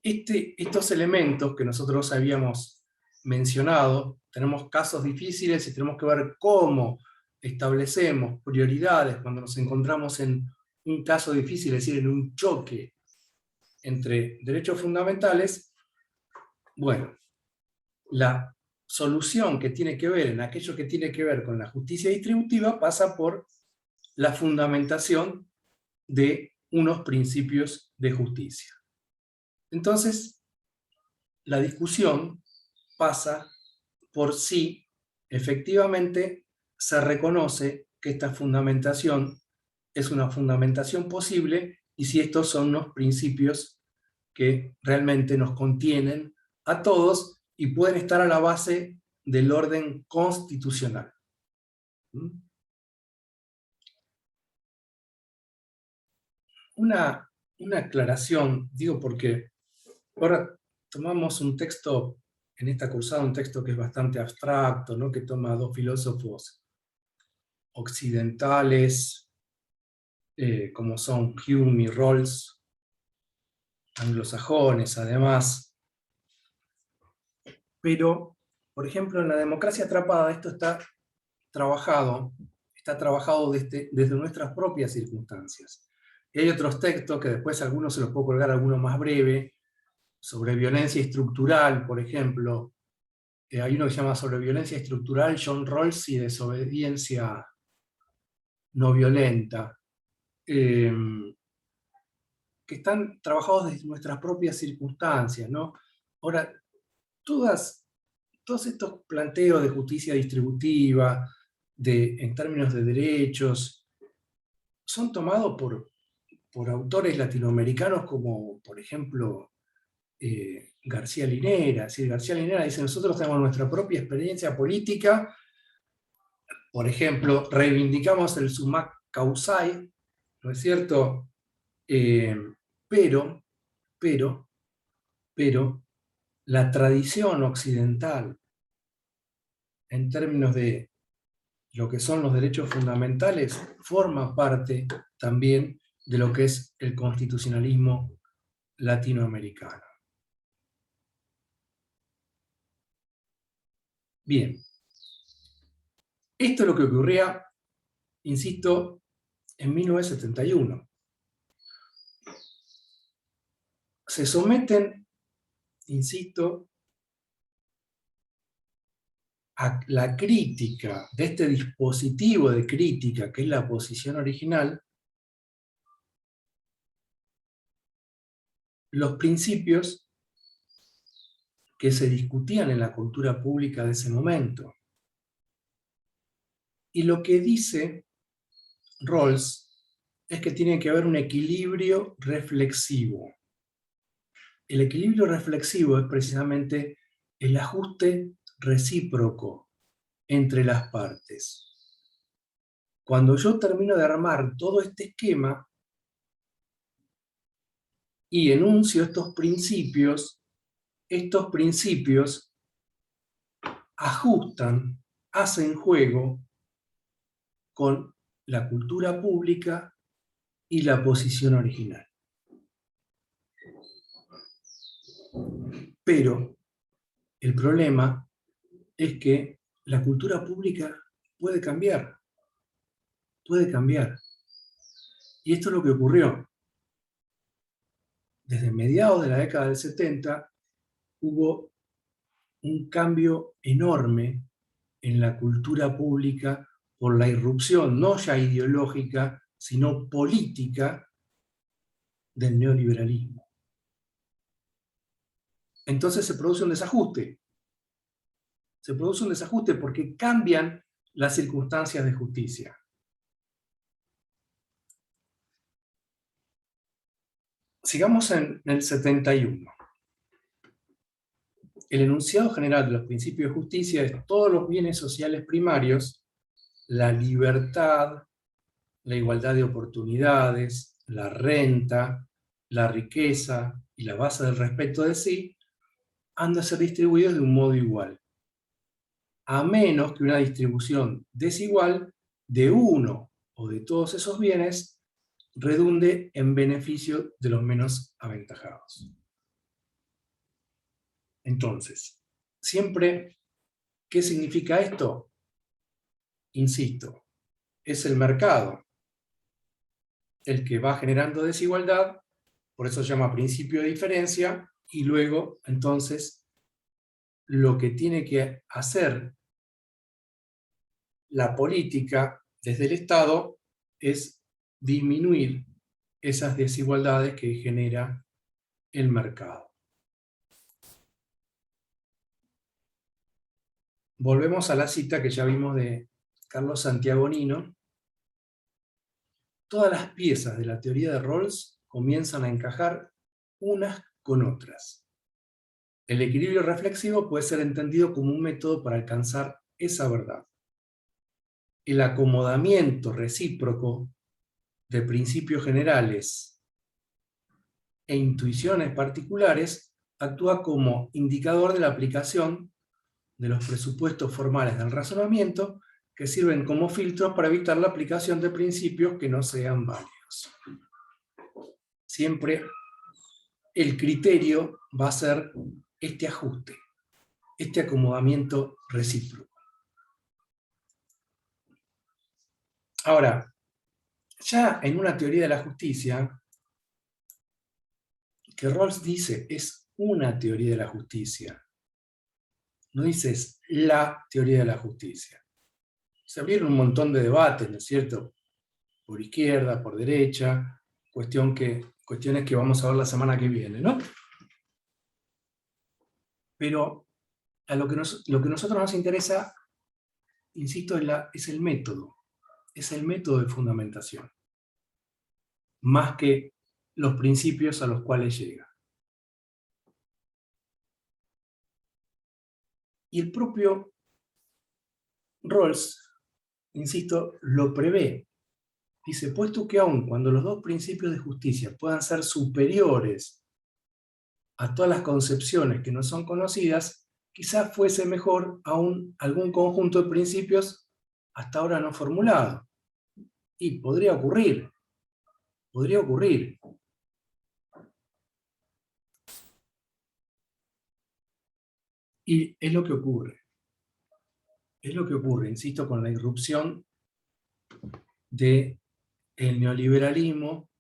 estos elementos que nosotros habíamos mencionado, tenemos casos difíciles y tenemos que ver cómo establecemos prioridades cuando nos encontramos en un caso difícil, es decir, en un choque entre derechos fundamentales. Bueno, la solución que tiene que ver en aquello que tiene que ver con la justicia distributiva pasa por la fundamentación de unos principios de justicia. Entonces, la discusión pasa por si efectivamente se reconoce que esta fundamentación es una fundamentación posible y si estos son los principios que realmente nos contienen a todos y pueden estar a la base del orden constitucional. Una aclaración, digo porque ahora tomamos un texto, en esta cursada un texto que es bastante abstracto, ¿no? Que toma a dos filósofos occidentales, como son Hume y Rawls, anglosajones además. Pero, por ejemplo, en la democracia atrapada esto está trabajado desde nuestras propias circunstancias. Y hay otros textos que después algunos se los puedo colgar, alguno más breve, sobre violencia estructural, por ejemplo. Hay uno que se llama Sobre violencia estructural, John Rawls y desobediencia no violenta, que están trabajados desde nuestras propias circunstancias, ¿no? Ahora, todos estos planteos de justicia distributiva, en términos de derechos, son tomados por autores latinoamericanos como, por ejemplo, García Linera. Es decir, García Linera dice, nosotros tenemos nuestra propia experiencia política, por ejemplo, reivindicamos el sumac causai, ¿no es cierto? Pero la tradición occidental, en términos de lo que son los derechos fundamentales, forma parte también de lo que es el constitucionalismo latinoamericano. Bien. Esto es lo que ocurría, insisto, en 1971. Se someten, insisto, a la crítica de este dispositivo de crítica que es la posición original, los principios que se discutían en la cultura pública de ese momento. Y lo que dice Rawls es que tiene que haber un equilibrio reflexivo. El equilibrio reflexivo es precisamente el ajuste recíproco entre las partes. Cuando yo termino de armar todo este esquema y enuncio estos principios ajustan, hacen juego con la cultura pública y la posición original. Pero el problema es que la cultura pública puede cambiar. Puede cambiar. Y esto es lo que ocurrió. Desde mediados de la década del 70 hubo un cambio enorme en la cultura pública por la irrupción, no ya ideológica, sino política, del neoliberalismo. Entonces se produce un desajuste. Se produce un desajuste porque cambian las circunstancias de justicia. Sigamos en el 71. El enunciado general de los principios de justicia es todos los bienes sociales primarios, la libertad, la igualdad de oportunidades, la renta, la riqueza y la base del respeto de sí, han de ser distribuidos de un modo igual, a menos que una distribución desigual de uno o de todos esos bienes redunde en beneficio de los menos aventajados. Entonces, siempre, ¿qué significa esto? Insisto, es el mercado el que va generando desigualdad, por eso se llama principio de diferencia, y luego, entonces, lo que tiene que hacer la política desde el Estado es disminuir esas desigualdades que genera el mercado. Volvemos a la cita que ya vimos de Carlos Santiagonino. Todas las piezas de la teoría de Rawls comienzan a encajar unas con otras. El equilibrio reflexivo puede ser entendido como un método para alcanzar esa verdad. El acomodamiento recíproco de principios generales e intuiciones particulares actúa como indicador de la aplicación de los presupuestos formales del razonamiento que sirven como filtros para evitar la aplicación de principios que no sean válidos. Siempre el criterio va a ser este ajuste, este acomodamiento recíproco. Ahora, ya en una teoría de la justicia, que Rawls dice es una teoría de la justicia, no dices la teoría de la justicia. Se abrieron un montón de debates, ¿no es cierto? Por izquierda, por derecha, cuestiones que vamos a ver la semana que viene, ¿no? Pero a lo que nosotros nos interesa, insisto, es el método de fundamentación, más que los principios a los cuales llega. Y el propio Rawls, insisto, lo prevé. Dice, puesto que aun cuando los dos principios de justicia puedan ser superiores a todas las concepciones que no son conocidas, quizás fuese mejor aún algún conjunto de principios hasta ahora no formulado. Y podría ocurrir. Podría ocurrir. Y es lo que ocurre. es lo que ocurre, insisto, con la irrupción del neoliberalismo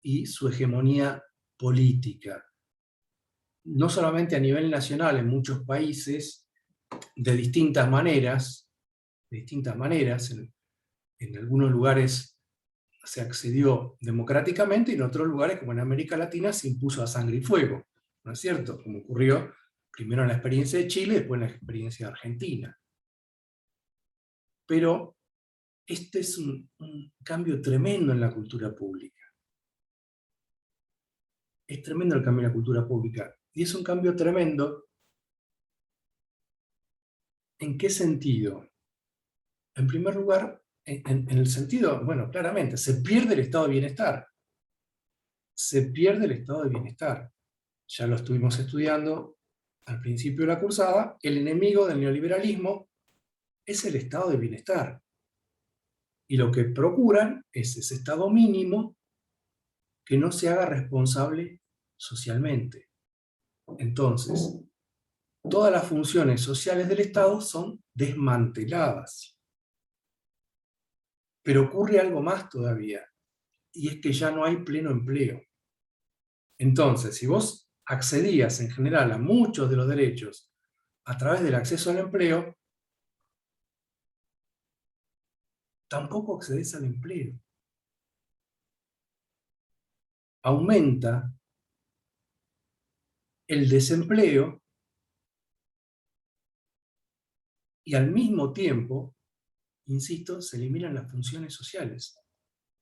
y su hegemonía política. No solamente a nivel nacional, en muchos países, de distintas maneras, en algunos lugares se accedió democráticamente y en otros lugares, como en América Latina, se impuso a sangre y fuego, ¿no es cierto? Como ocurrió primero en la experiencia de Chile, después en la experiencia de Argentina. Pero este es un cambio tremendo en la cultura pública. Es tremendo el cambio en la cultura pública. Y es un cambio tremendo. ¿En qué sentido? En primer lugar, en el sentido, bueno, claramente, se pierde el estado de bienestar. Se pierde el estado de bienestar. Ya lo estuvimos estudiando al principio de la cursada. El enemigo del neoliberalismo es el estado de bienestar. Y lo que procuran es ese estado mínimo que no se haga responsable socialmente. Entonces, todas las funciones sociales del Estado son desmanteladas. Pero ocurre algo más todavía, y es que ya no hay pleno empleo. Entonces, si vos accedías en general a muchos de los derechos a través del acceso al empleo, tampoco accedes al empleo. Aumenta el desempleo y al mismo tiempo, insisto, se eliminan las funciones sociales.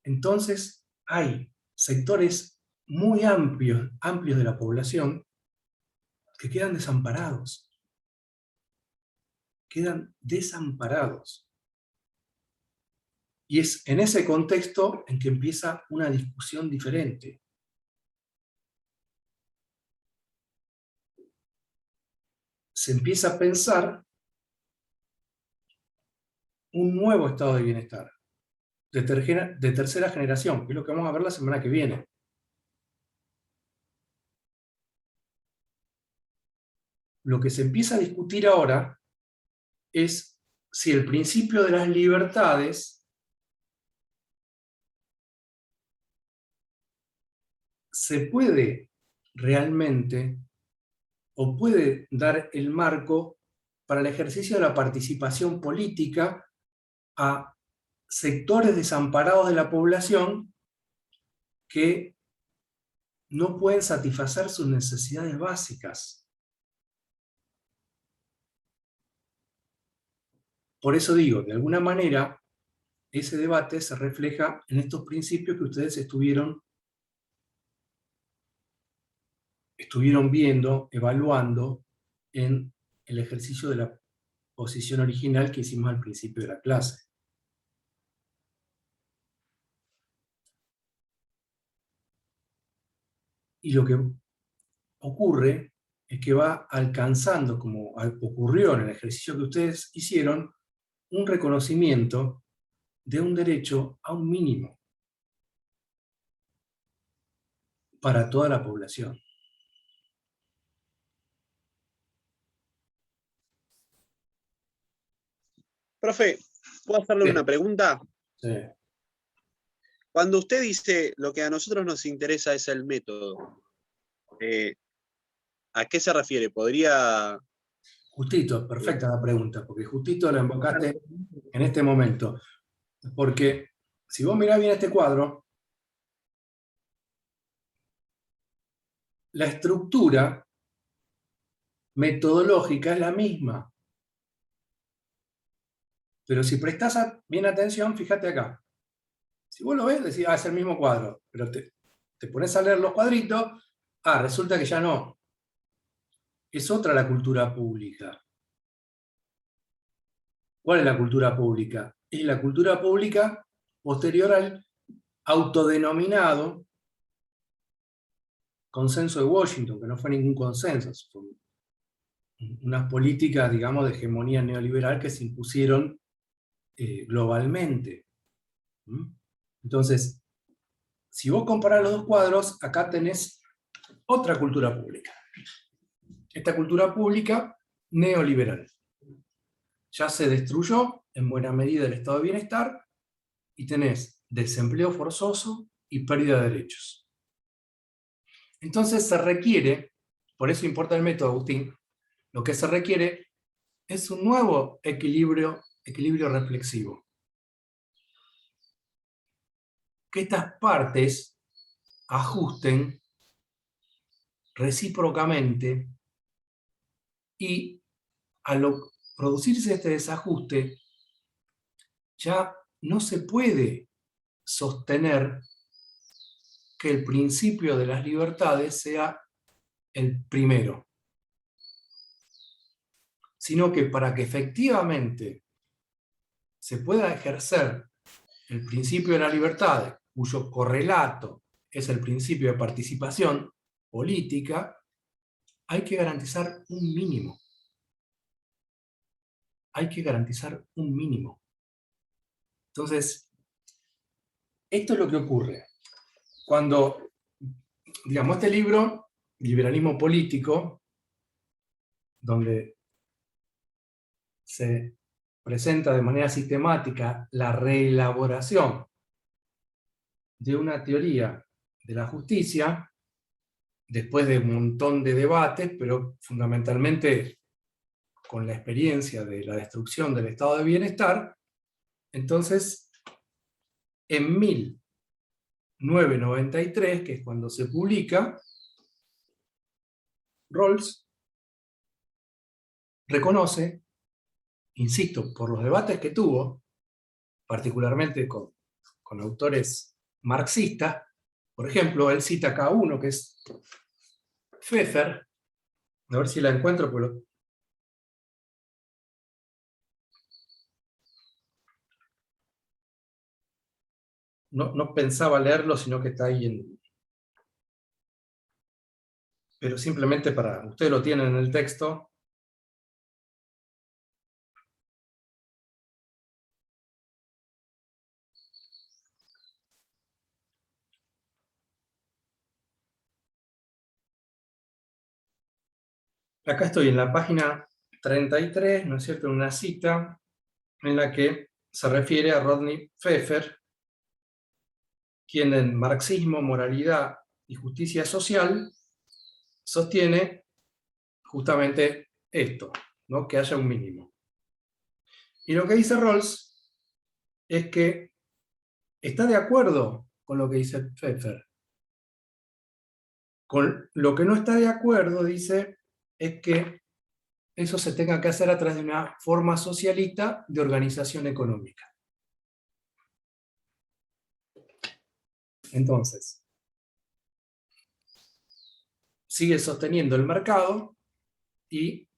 Entonces, hay sectores muy amplios de la población que quedan desamparados. Quedan desamparados. Y es en ese contexto en que empieza una discusión diferente. Se empieza a pensar un nuevo estado de bienestar, de tercera generación, que es lo que vamos a ver la semana que viene. Lo que se empieza a discutir ahora es si el principio de las libertades se puede realmente, o puede dar el marco para el ejercicio de la participación política a sectores desamparados de la población que no pueden satisfacer sus necesidades básicas. Por eso digo, de alguna manera, ese debate se refleja en estos principios que ustedes estuvieron viendo, evaluando en el ejercicio de la posición original que hicimos al principio de la clase. Y lo que ocurre es que va alcanzando, como ocurrió en el ejercicio que ustedes hicieron, un reconocimiento de un derecho a un mínimo para toda la población. Profe, ¿puedo hacerle Sí. una pregunta? Sí. Cuando usted dice lo que a nosotros nos interesa es el método, ¿a qué se refiere? ¿Podría...? Justito, perfecta la pregunta, porque justito la invocaste en este momento. Porque si vos mirás bien este cuadro, la estructura metodológica es la misma. Pero si prestás bien atención, fíjate acá. Si vos lo ves, decís, es el mismo cuadro. Pero te pones a leer los cuadritos, resulta que ya no. Es otra la cultura pública. ¿Cuál es la cultura pública? Es la cultura pública posterior al autodenominado consenso de Washington, que no fue ningún consenso, fue unas políticas, digamos, de hegemonía neoliberal que se impusieron globalmente. Entonces, si vos comparás los dos cuadros, acá tenés otra cultura pública. Esta cultura pública neoliberal. ya se destruyó en buena medida el estado de bienestar y tenés desempleo forzoso y pérdida de derechos. Entonces se requiere, por eso importa el método, Agustín, lo que se requiere es un nuevo equilibrio reflexivo. Que estas partes ajusten recíprocamente y al producirse este desajuste ya no se puede sostener que el principio de las libertades sea el primero, sino que para que efectivamente se pueda ejercer el principio de las libertades, cuyo correlato es el principio de participación política, hay que garantizar un mínimo. Hay que garantizar un mínimo. Entonces, esto es lo que ocurre. Cuando, digamos, este libro, Liberalismo Político, donde se presenta de manera sistemática la reelaboración de una teoría de la justicia, después de un montón de debates, pero fundamentalmente con la experiencia de la destrucción del estado de bienestar, entonces, en 1993, que es cuando se publica, Rawls reconoce, insisto, por los debates que tuvo, particularmente con autores marxistas, por ejemplo, él cita acá uno que es Pfeffer, a ver si la encuentro, pero no pensaba leerlo, sino que está ahí pero simplemente para, ustedes lo tienen en el texto. Acá estoy en la página 33, ¿no es cierto?, en una cita en la que se refiere a Rodney Pfeffer, quien en Marxismo, Moralidad y Justicia Social sostiene justamente esto, ¿no?, que haya un mínimo. Y lo que dice Rawls es que está de acuerdo con lo que dice Pfeffer. Con lo que no está de acuerdo, dice, es que eso se tenga que hacer a través de una forma socialista de organización económica. Entonces, sigue sosteniendo el mercado y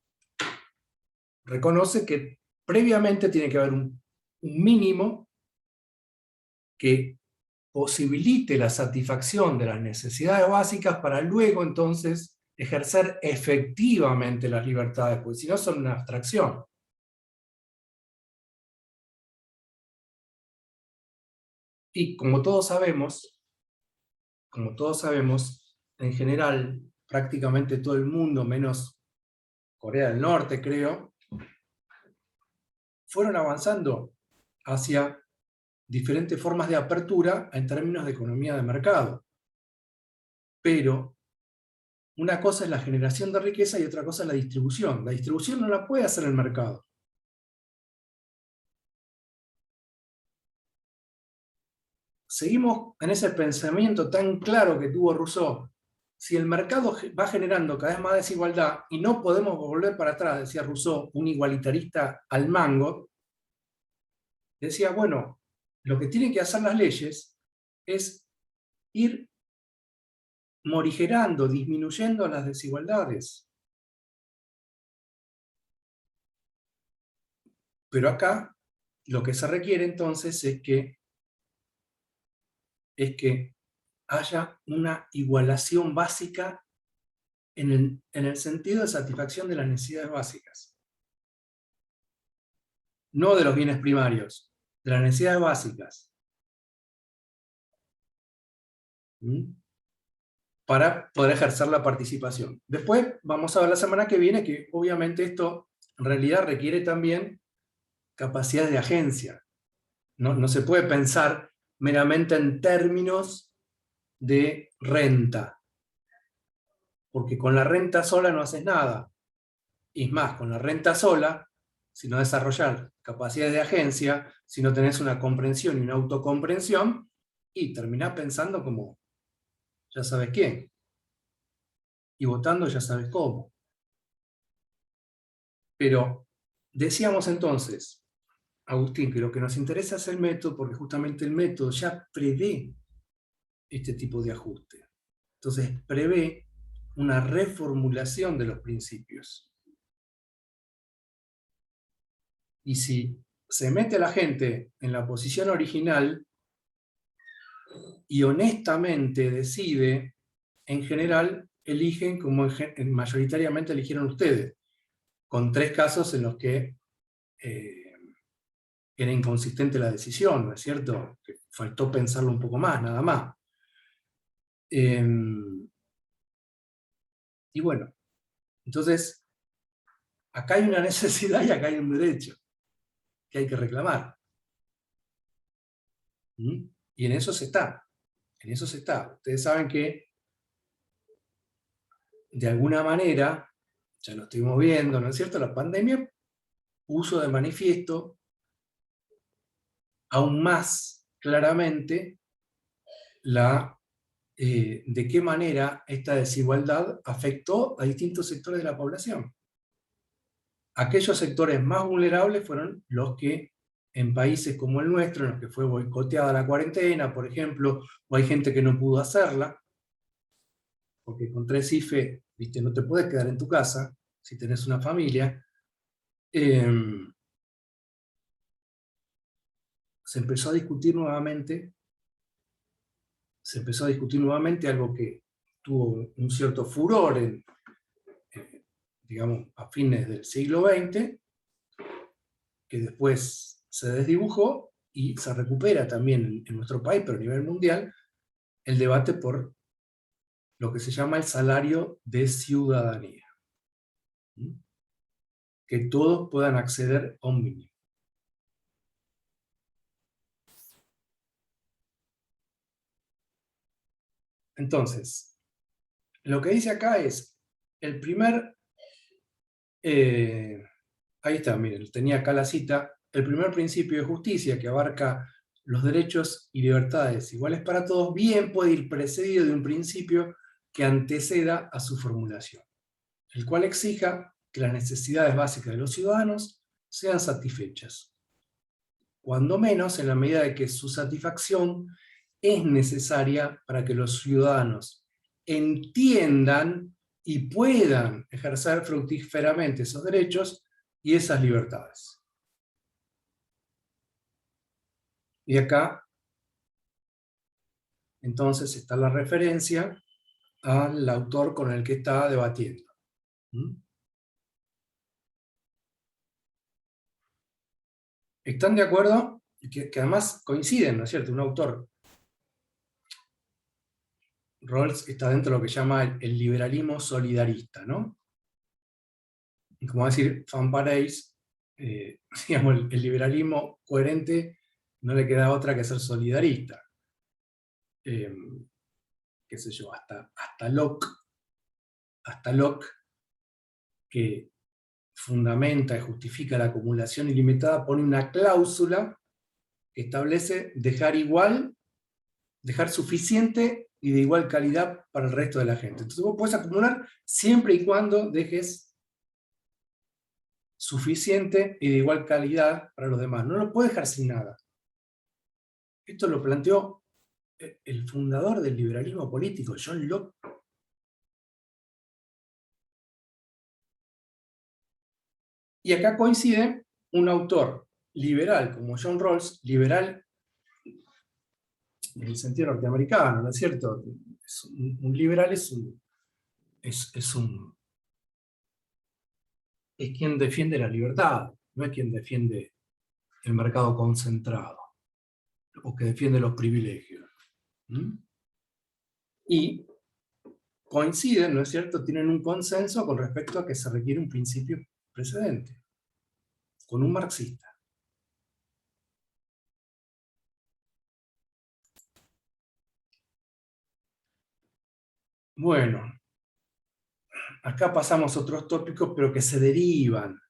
reconoce que previamente tiene que haber un mínimo que posibilite la satisfacción de las necesidades básicas para luego entonces ejercer efectivamente las libertades, porque si no son una abstracción. Y como todos sabemos, en general, prácticamente todo el mundo, menos Corea del Norte, creo, fueron avanzando hacia diferentes formas de apertura en términos de economía de mercado. Pero una cosa es la generación de riqueza y otra cosa es la distribución. La distribución no la puede hacer el mercado. Seguimos en ese pensamiento tan claro que tuvo Rousseau. Si el mercado va generando cada vez más desigualdad y no podemos volver para atrás, decía Rousseau, un igualitarista al mango, decía, bueno, lo que tienen que hacer las leyes es ir morigerando, disminuyendo las desigualdades. Pero acá lo que se requiere entonces es que haya una igualación básica en el sentido de satisfacción de las necesidades básicas. No de los bienes primarios, de las necesidades básicas. Para poder ejercer la participación. Después vamos a ver la semana que viene que obviamente esto en realidad requiere también capacidad de agencia. No se puede pensar meramente en términos de renta, porque con la renta sola no haces nada. Y es más, con la renta sola, si no desarrollar capacidades de agencia, si no tenés una comprensión y una autocomprensión, y terminás pensando como ya sabes quién, y votando ya sabes cómo. Pero decíamos entonces, Agustín, que lo que nos interesa es el método, porque justamente el método ya prevé este tipo de ajuste. Entonces prevé una reformulación de los principios. Y si se mete a la gente en la posición original y honestamente decide, en general eligen como mayoritariamente eligieron ustedes, con 3 casos en los que era inconsistente la decisión, ¿no es cierto? Que faltó pensarlo un poco más, nada más. Y bueno, entonces, acá hay una necesidad y acá hay un derecho que hay que reclamar. Y en eso se está. En eso se está. Ustedes saben que, de alguna manera, ya lo estuvimos viendo, ¿no es cierto? La pandemia puso de manifiesto aún más claramente de qué manera esta desigualdad afectó a distintos sectores de la población. Aquellos sectores más vulnerables fueron los que, en países como el nuestro, en los que fue boicoteada la cuarentena, por ejemplo, o hay gente que no pudo hacerla, porque con 3 IFE, ¿viste? No te puedes quedar en tu casa, si tenés una familia. Se empezó a discutir nuevamente algo que tuvo un cierto furor digamos, a fines del siglo XX, que después se desdibujó y se recupera también en nuestro país, pero a nivel mundial, el debate por lo que se llama el salario de ciudadanía. Que todos puedan acceder a un mínimo. Entonces, lo que dice acá es, el primer, ahí está, miren, tenía acá la cita, el primer principio de justicia que abarca los derechos y libertades iguales para todos, bien puede ir precedido de un principio que anteceda a su formulación, el cual exija que las necesidades básicas de los ciudadanos sean satisfechas, cuando menos en la medida de que su satisfacción es necesaria para que los ciudadanos entiendan y puedan ejercer fructíferamente esos derechos y esas libertades. Y acá, entonces, está la referencia al autor con el que está debatiendo. ¿Están de acuerdo? Que además coinciden, ¿no es cierto? Un autor, Rawls, está dentro de lo que llama el liberalismo solidarista, ¿no? Y como va a decir Van Parijs, digamos, el liberalismo coherente no le queda otra que ser solidarista. Qué sé yo, hasta Locke, que fundamenta y justifica la acumulación ilimitada, pone una cláusula que establece dejar suficiente y de igual calidad para el resto de la gente. Entonces vos podés acumular siempre y cuando dejes suficiente y de igual calidad para los demás. No lo puedes dejar sin nada. Esto lo planteó el fundador del liberalismo político, John Locke. Y acá coincide un autor liberal como John Rawls, liberal en el sentido norteamericano, ¿no es cierto? Un liberal es quien defiende la libertad, no es quien defiende el mercado concentrado, o que defiende los privilegios. Y coinciden, ¿no es cierto?, tienen un consenso con respecto a que se requiere un principio precedente, con un marxista. Bueno, acá pasamos a otros tópicos, pero que se derivan,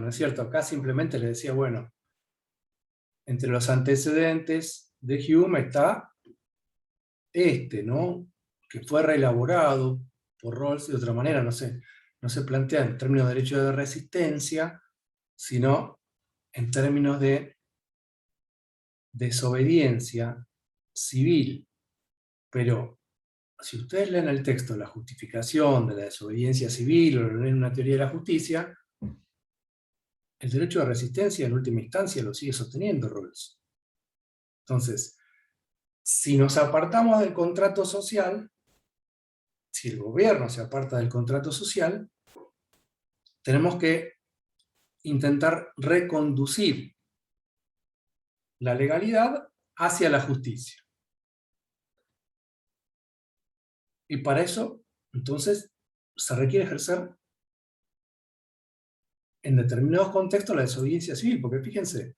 ¿no es cierto? Acá simplemente les decía, bueno, entre los antecedentes de Hume está ¿no? Que fue reelaborado por Rawls de otra manera, no se plantea en términos de derecho de resistencia, sino en términos de desobediencia civil. Pero si ustedes leen el texto, la justificación de la desobediencia civil, o leen una teoría de la justicia, el derecho de resistencia en última instancia lo sigue sosteniendo Rawls. Entonces, si nos apartamos del contrato social, si el gobierno se aparta del contrato social, tenemos que intentar reconducir la legalidad hacia la justicia. Y para eso, entonces, se requiere ejercer en determinados contextos la desobediencia civil, porque fíjense,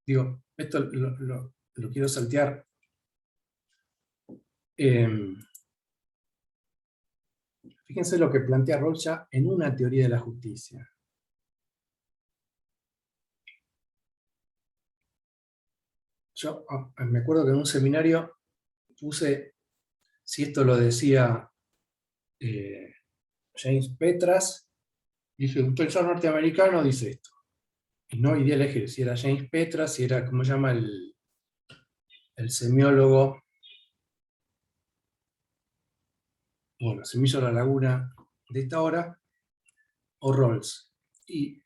digo, esto lo quiero saltear. Fíjense lo que plantea Rawls ya en una teoría de la justicia. Yo me acuerdo que en un seminario puse, si esto lo decía James Petras, dije, un pensar norteamericano dice esto. Y no ideé elegir si era James Petras, si era, ¿cómo se llama el semiólogo? Bueno, se me hizo la laguna de esta hora, o Rawls. Y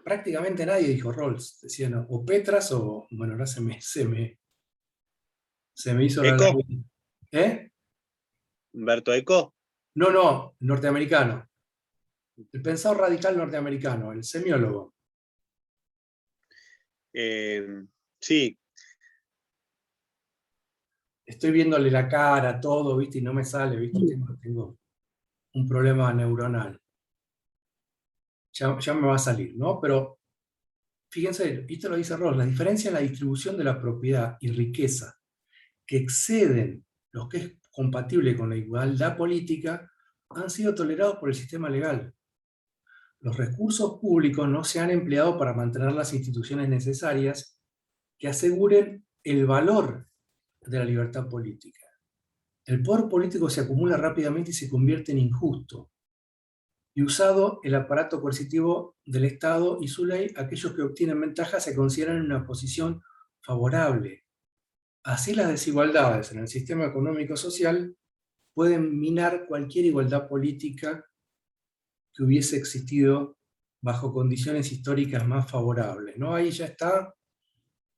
prácticamente nadie dijo Rawls. Decían o Petras o, bueno, ahora se me hizo la ¿Eco? laguna. ¿Eh? ¿Humberto Eco? No, norteamericano. El pensador radical norteamericano, el semiólogo. Sí, Estoy viéndole la cara, todo, ¿viste? Y no me sale, ¿viste? Tengo un problema neuronal. Ya me va a salir, ¿no? Pero fíjense, esto lo dice Rawls, la diferencia en la distribución de la propiedad y riqueza que exceden lo que es compatible con la igualdad política han sido tolerados por el sistema legal. Los recursos públicos no se han empleado para mantener las instituciones necesarias que aseguren el valor de la libertad política. El poder político se acumula rápidamente y se convierte en injusto. Y usado el aparato coercitivo del Estado y su ley, aquellos que obtienen ventaja se consideran en una posición favorable. Así las desigualdades en el sistema económico-social pueden minar cualquier igualdad política que hubiese existido bajo condiciones históricas más favorables, ¿no? Ahí ya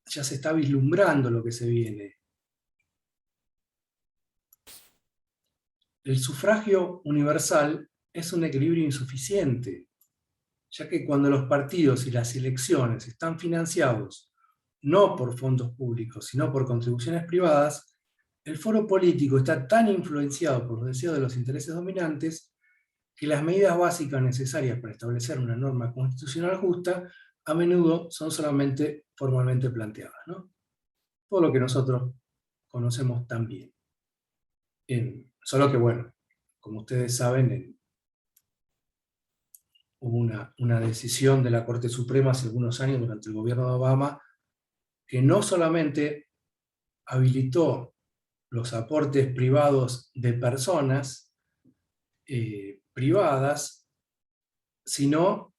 se está vislumbrando lo que se viene. El sufragio universal es un equilibrio insuficiente, ya que cuando los partidos y las elecciones están financiados no por fondos públicos, sino por contribuciones privadas, el foro político está tan influenciado por los deseos de los intereses dominantes que las medidas básicas necesarias para establecer una norma constitucional justa a menudo son solamente formalmente planteadas, ¿no? Todo lo que nosotros conocemos tan bien. Solo que, bueno, como ustedes saben, hubo una decisión de la Corte Suprema hace algunos años durante el gobierno de Obama que no solamente habilitó los aportes privados de personas privadas, sino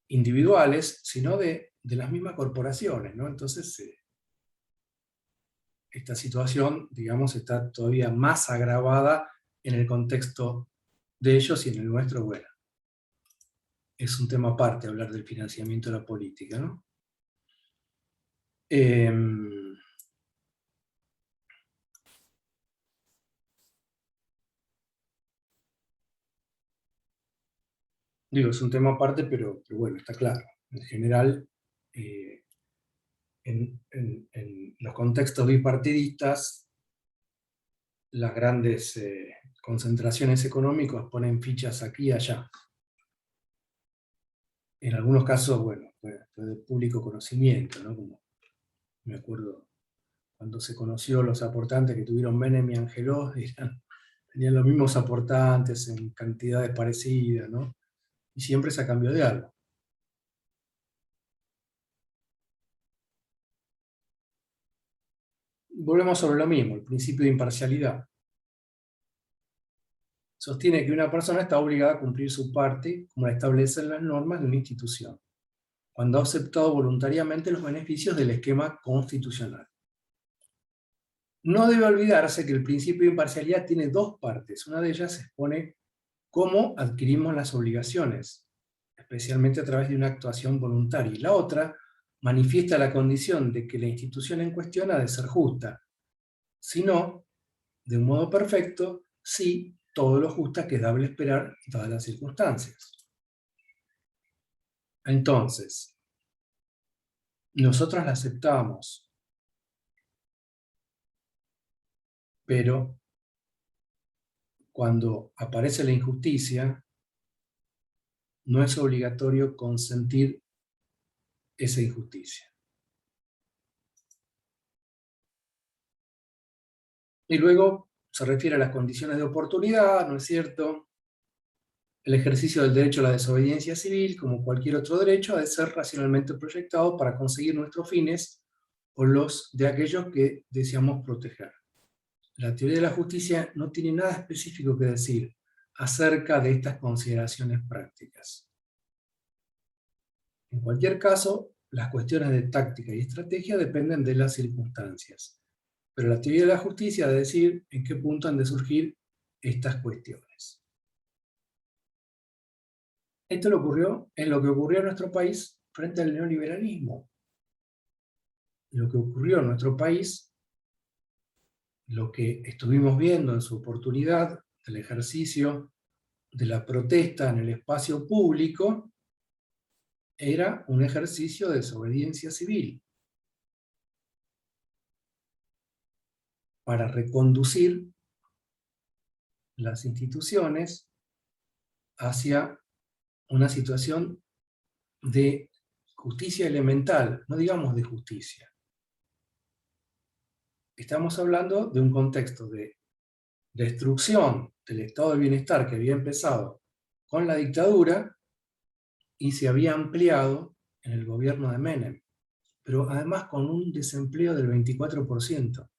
individuales, sino de las mismas corporaciones, ¿no? Entonces, esta situación, digamos, está todavía más agravada en el contexto de ellos y en el nuestro, bueno, es un tema aparte hablar del financiamiento de la política, ¿no? Digo, es un tema aparte, pero bueno, está claro. En general, en los contextos bipartidistas, las grandes concentraciones económicas ponen fichas aquí y allá. En algunos casos, bueno, fue de público conocimiento, ¿no? Como me acuerdo cuando se conoció los aportantes que tuvieron Menem y Angeló, eran Tenían los mismos aportantes en cantidades parecidas, ¿no? Y siempre es a cambio de algo. Volvemos sobre lo mismo, el principio de imparcialidad. Sostiene que una persona está obligada a cumplir su parte, como la establecen las normas de una institución, cuando ha aceptado voluntariamente los beneficios del esquema constitucional. No debe olvidarse que el principio de imparcialidad tiene dos partes. Una de ellas expone cómo adquirimos las obligaciones, especialmente a través de una actuación voluntaria. Y la otra manifiesta la condición de que la institución en cuestión ha de ser justa, si no, de un modo perfecto, sí, todo lo justa que es dable esperar en todas las circunstancias. Entonces, nosotros la aceptamos, pero cuando aparece la injusticia, no es obligatorio consentir esa injusticia. Y luego se refiere a las condiciones de oportunidad, ¿no es cierto? El ejercicio del derecho a la desobediencia civil, como cualquier otro derecho, ha de ser racionalmente proyectado para conseguir nuestros fines o los de aquellos que deseamos proteger. La teoría de la justicia no tiene nada específico que decir acerca de estas consideraciones prácticas. En cualquier caso, las cuestiones de táctica y estrategia dependen de las circunstancias, pero la teoría de la justicia ha de decir en qué punto han de surgir estas cuestiones. Esto es lo que ocurrió en nuestro país frente al neoliberalismo. Lo que ocurrió en nuestro país, lo que estuvimos viendo en su oportunidad, el ejercicio de la protesta en el espacio público, era un ejercicio de desobediencia civil para reconducir las instituciones hacia una situación de justicia elemental, no digamos de justicia. Estamos hablando de un contexto de destrucción del estado de bienestar que había empezado con la dictadura y se había ampliado en el gobierno de Menem, pero además con un desempleo del 24%.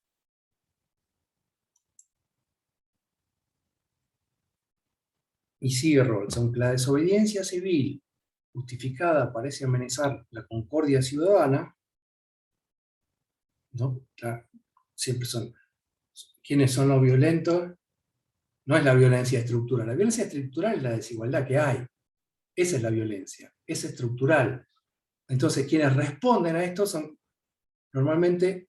Y sigue Rawls, aunque la desobediencia civil justificada parece amenazar la concordia ciudadana, ¿no? Siempre son, ¿quiénes son los violentos? No es la violencia estructural. La violencia estructural es la desigualdad que hay. Esa es la violencia, es estructural. Entonces, quienes responden a esto son normalmente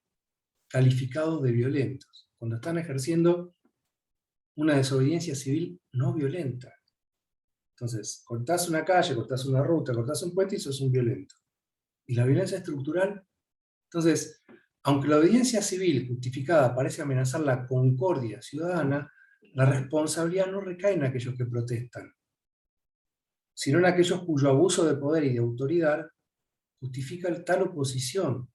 calificados de violentos, cuando están ejerciendo una desobediencia civil no violenta. Entonces, cortás una calle, cortás una ruta, cortás un puente y sos un violento. Y la violencia estructural, entonces, aunque la obediencia civil justificada parece amenazar la concordia ciudadana, la responsabilidad no recae en aquellos que protestan, sino en aquellos cuyo abuso de poder y de autoridad justifica tal oposición,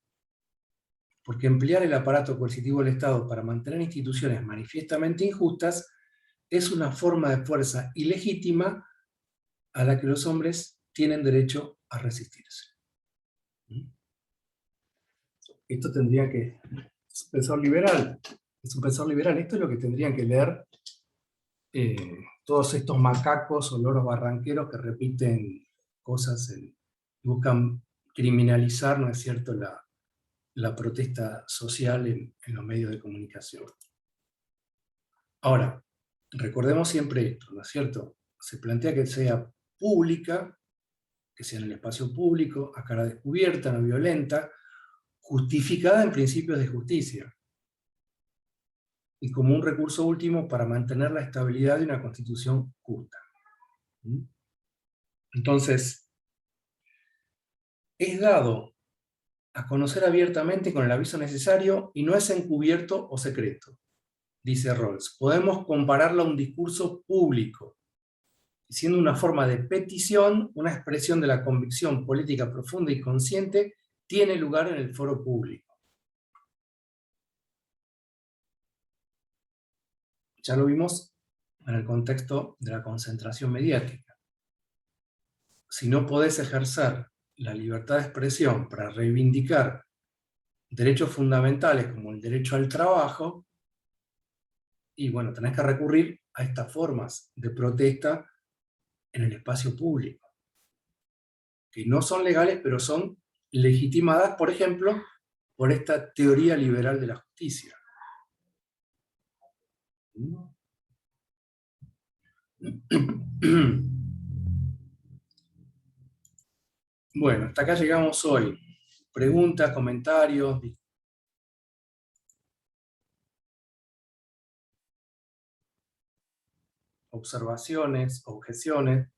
porque emplear el aparato coercitivo del Estado para mantener instituciones manifiestamente injustas es una forma de fuerza ilegítima a la que los hombres tienen derecho a resistirse. Esto tendría que... Es un pensar liberal. Es un pensar liberal. Esto es lo que tendrían que leer todos estos macacos o loros barranqueros que repiten cosas, buscan criminalizar, ¿no es cierto?, la protesta social en los medios de comunicación. Ahora, recordemos siempre esto, ¿no es cierto? Se plantea que sea pública, que sea en el espacio público, a cara descubierta, no violenta, justificada en principios de justicia, y como un recurso último para mantener la estabilidad de una constitución justa. Entonces, es dado a conocer abiertamente con el aviso necesario y no es encubierto o secreto, dice Rawls. Podemos compararlo a un discurso público, siendo una forma de petición, una expresión de la convicción política profunda y consciente, tiene lugar en el foro público. Ya lo vimos en el contexto de la concentración mediática. Si no podés ejercer la libertad de expresión para reivindicar derechos fundamentales como el derecho al trabajo, y bueno, tenés que recurrir a estas formas de protesta en el espacio público, que no son legales, pero son legitimadas, por ejemplo, por esta teoría liberal de la justicia. Bueno, hasta acá llegamos hoy. Preguntas, comentarios, observaciones, objeciones.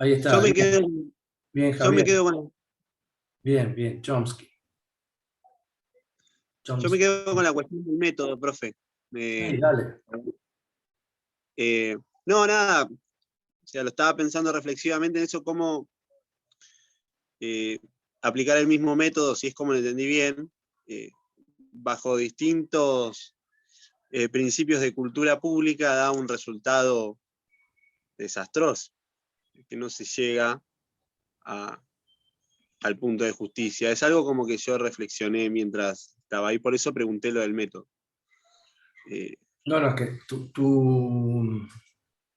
Ahí está. Yo me quedo, Bien, yo me Javier. quedo con, Bien, bien, Chomsky. yo me quedo con la cuestión del método, profe. Sí, dale. No, nada. O sea, lo estaba pensando reflexivamente en eso, cómo aplicar el mismo método, si es como lo entendí bien, bajo distintos principios de cultura pública, da un resultado desastroso, que no se llega al punto de justicia. Es algo como que yo reflexioné mientras estaba ahí, por eso pregunté lo del método. No, es que tú,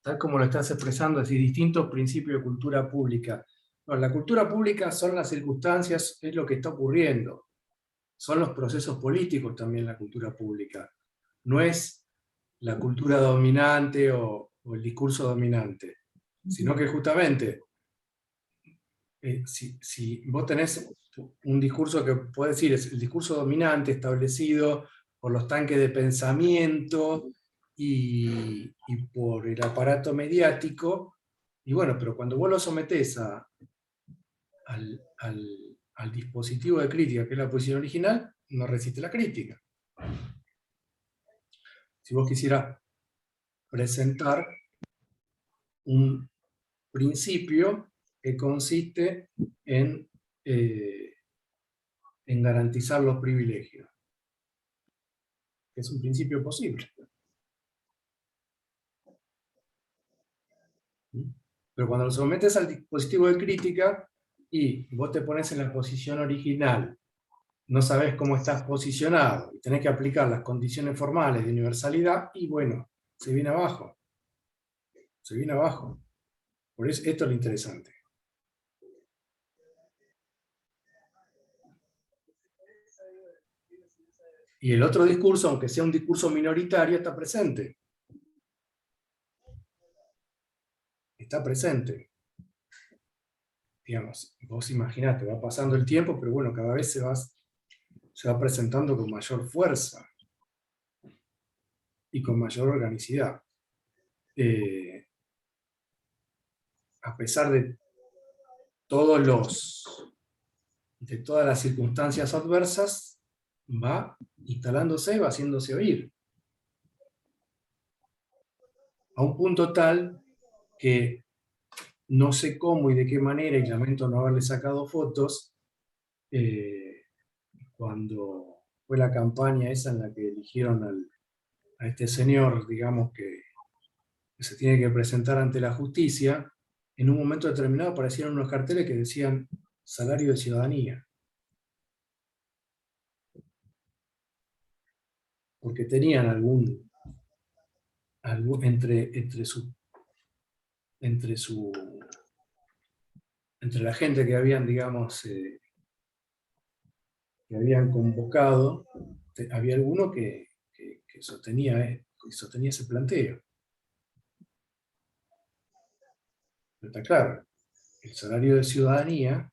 tal como lo estás expresando, es decir, distintos principios de cultura pública. No, la cultura pública son las circunstancias, es lo que está ocurriendo. Son los procesos políticos también la cultura pública. No es la cultura dominante o el discurso dominante, sino que justamente, si vos tenés un discurso que puede decir es el discurso dominante establecido por los tanques de pensamiento y por el aparato mediático, y bueno, pero cuando vos lo sometés al dispositivo de crítica, que es la posición original, no resiste la crítica. Si vos quisieras presentar un principio que consiste en garantizar los privilegios, que es un principio posible. Pero cuando lo sometes al dispositivo de crítica y vos te pones en la posición original, no sabés cómo estás posicionado y tenés que aplicar las condiciones formales de universalidad, y bueno, se viene abajo. Se viene abajo. Por eso esto es lo interesante. Y el otro discurso, aunque sea un discurso minoritario, está presente. Está presente. Digamos, vos imaginate, va pasando el tiempo, pero bueno, cada vez se va presentando con mayor fuerza y con mayor organicidad. A pesar de todas las circunstancias adversas, va instalándose, va haciéndose oír. A un punto tal que no sé cómo y de qué manera, y lamento no haberle sacado fotos, cuando fue la campaña esa en la que eligieron a este señor, digamos, que se tiene que presentar ante la justicia, en un momento determinado aparecieron unos carteles que decían salario de ciudadanía. Porque tenían entre la gente que habían, digamos, que habían convocado, había alguno que sostenía ese planteo. Pero está claro, el salario de ciudadanía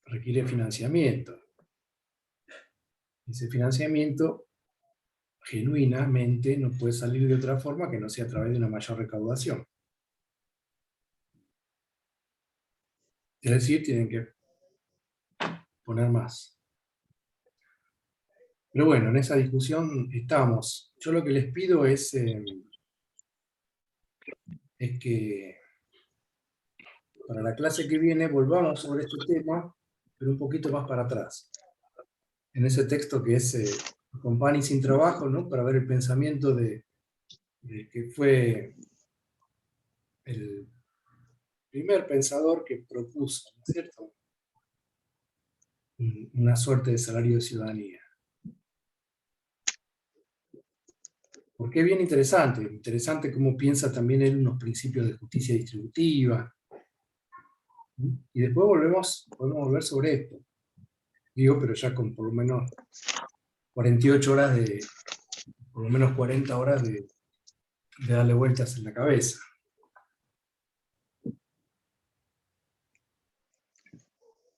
requiere financiamiento. Ese financiamiento genuinamente no puede salir de otra forma que no sea a través de una mayor recaudación. Es decir, tienen que poner más. Pero bueno, en esa discusión estamos. Yo lo que les pido es que para la clase que viene volvamos sobre este tema, pero un poquito más para atrás. En ese texto que es Company sin trabajo, ¿no? Para ver el pensamiento de que fue el primer pensador que propuso, ¿no es cierto?, una suerte de salario de ciudadanía. Porque es bien interesante cómo piensa también él unos principios de justicia distributiva. Y después podemos volver sobre esto. Digo, pero ya con por lo menos 48 horas por lo menos 40 horas de darle vueltas en la cabeza.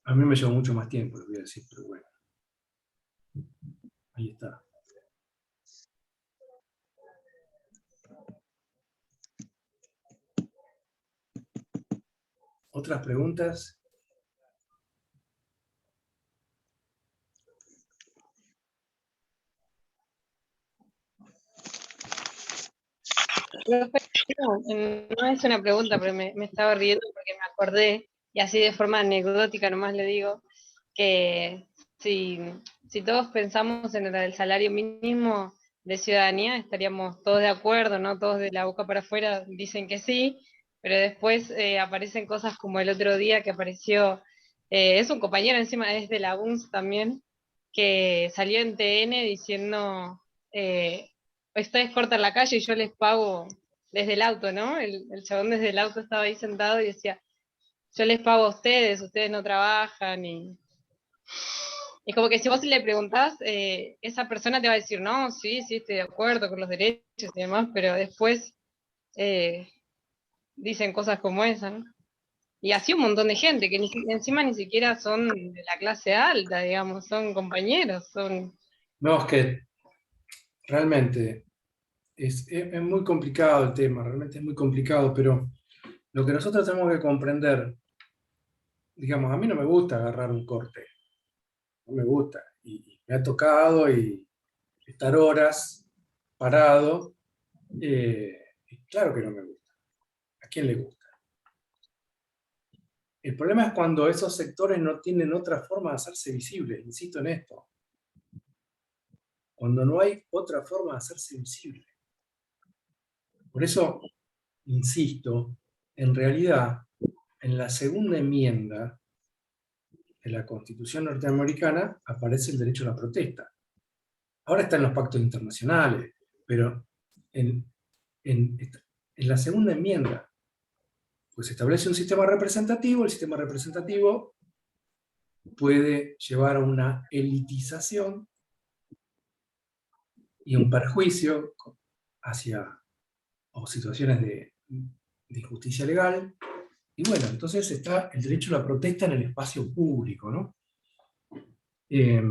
A mí me llevó mucho más tiempo, les voy a decir, pero bueno. Ahí está. ¿Otras preguntas? Profe, no es una pregunta, pero me estaba riendo porque me acordé, y así de forma anecdótica nomás le digo, que si todos pensamos en el salario mínimo de ciudadanía, estaríamos todos de acuerdo, ¿no? Todos de la boca para afuera dicen que sí, pero después aparecen cosas como el otro día que apareció, es un compañero encima, es de la UNS también, que salió en TN diciendo... ustedes cortan la calle y yo les pago desde el auto, ¿no? El chabón desde el auto estaba ahí sentado y decía, yo les pago a ustedes no trabajan, y es como que si vos le preguntás, esa persona te va a decir, no, sí, estoy de acuerdo con los derechos y demás, pero después dicen cosas como esa, ¿no? Y así un montón de gente, que encima ni siquiera son de la clase alta, digamos, son compañeros, son... No, es que realmente es muy complicado el tema, realmente es muy complicado, pero lo que nosotros tenemos que comprender, digamos, a mí no me gusta agarrar un corte, no me gusta, y me ha tocado y estar horas parado, y claro que no me gusta. ¿A quién le gusta? El problema es cuando esos sectores no tienen otra forma de hacerse visibles, insisto en esto. Cuando no hay otra forma de hacerse visible. Por eso, insisto, en realidad, en la segunda enmienda de la Constitución norteamericana aparece el derecho a la protesta. Ahora está en los pactos internacionales, pero en la segunda enmienda, pues establece un sistema representativo, el sistema representativo puede llevar a una elitización y un perjuicio hacia situaciones de injusticia legal. Y bueno, entonces está el derecho a la protesta en el espacio público, ¿no? Que,